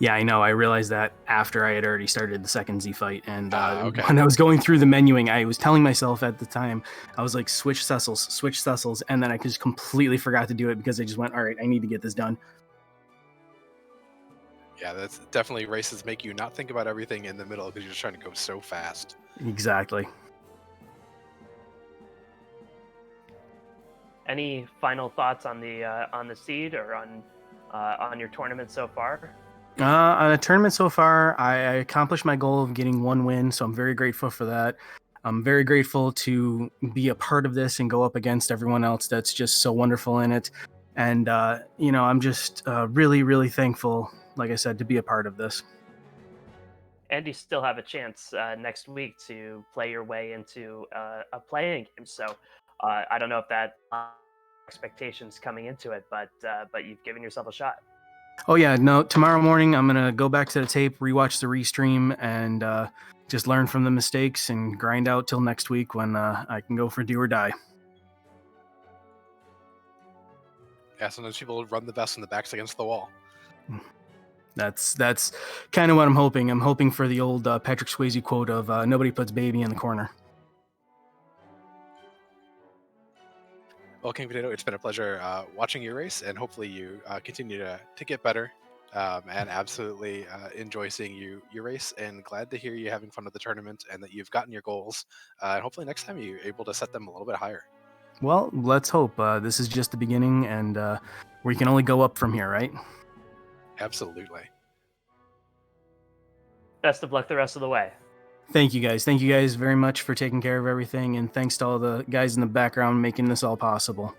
Yeah, I know. I realized that after I had already started the second Z fight, and Okay. when I was going through the menuing, I was telling myself at the time, I was like, switch Cecils, and then I just completely forgot to do it because I just went, all right, I need to get this done. Yeah, that's definitely races make you not think about everything in the middle because you're just trying to go so fast. Exactly. Any final thoughts on the seed or on your tournament so far? On a tournament so far, I accomplished my goal of getting 1 win, so I'm very grateful for that. I'm very grateful to be a part of this and go up against everyone else that's just so wonderful in it. And, I'm just really, really thankful, like I said, to be a part of this. And you still have a chance next week to play your way into a playing game. So I don't know if that expectations coming into it, but you've given yourself a shot. Oh yeah, no, tomorrow morning I'm going to go back to the tape, rewatch the restream, and just learn from the mistakes and grind out till next week when I can go for do or die. Yeah, sometimes people run the best when the back's against the wall. That's kind of what I'm hoping. I'm hoping for the old Patrick Swayze quote of nobody puts baby in the corner. Well, King Potato, it's been a pleasure watching your race, and hopefully you continue to get better and absolutely enjoy seeing you race, and glad to hear you having fun at the tournament and that you've gotten your goals. And hopefully next time you're able to set them a little bit higher. Well, let's hope. This is just the beginning, and we can only go up from here, right? Absolutely. Best of luck the rest of the way. Thank you guys. Thank you guys very much for taking care of everything, and thanks to all the guys in the background making this all possible.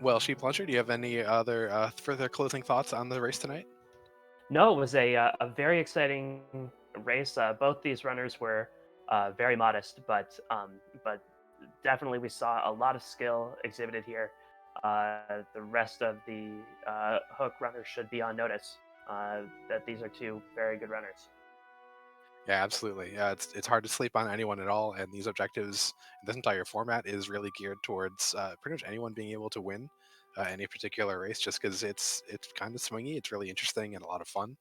Well, Sheep Launcher, do you have any other further closing thoughts on the race tonight? No, it was a very exciting race. Both these runners were very modest, but definitely we saw a lot of skill exhibited here. The rest of the hook runners should be on notice that these are 2 very good runners. Yeah, absolutely. Yeah, it's hard to sleep on anyone at all, and these objectives, this entire format is really geared towards pretty much anyone being able to win any particular race, just because it's kind of swingy. It's really interesting and a lot of fun,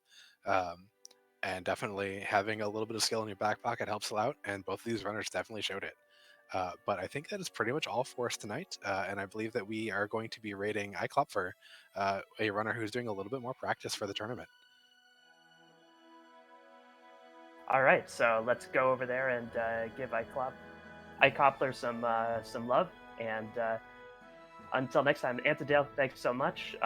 and definitely having a little bit of skill in your back pocket helps a lot. And both of these runners definitely showed it. But I think that is pretty much all for us tonight, and I believe that we are going to be rating Iklopfer, a runner who's doing a little bit more practice for the tournament. All right, so let's go over there and give Icopler some love. And until next time, Antidale, thanks so much.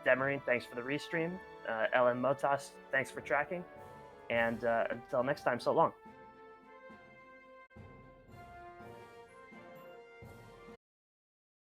Demarine, thanks for the restream. LM Motas, thanks for tracking. And until next time, so long.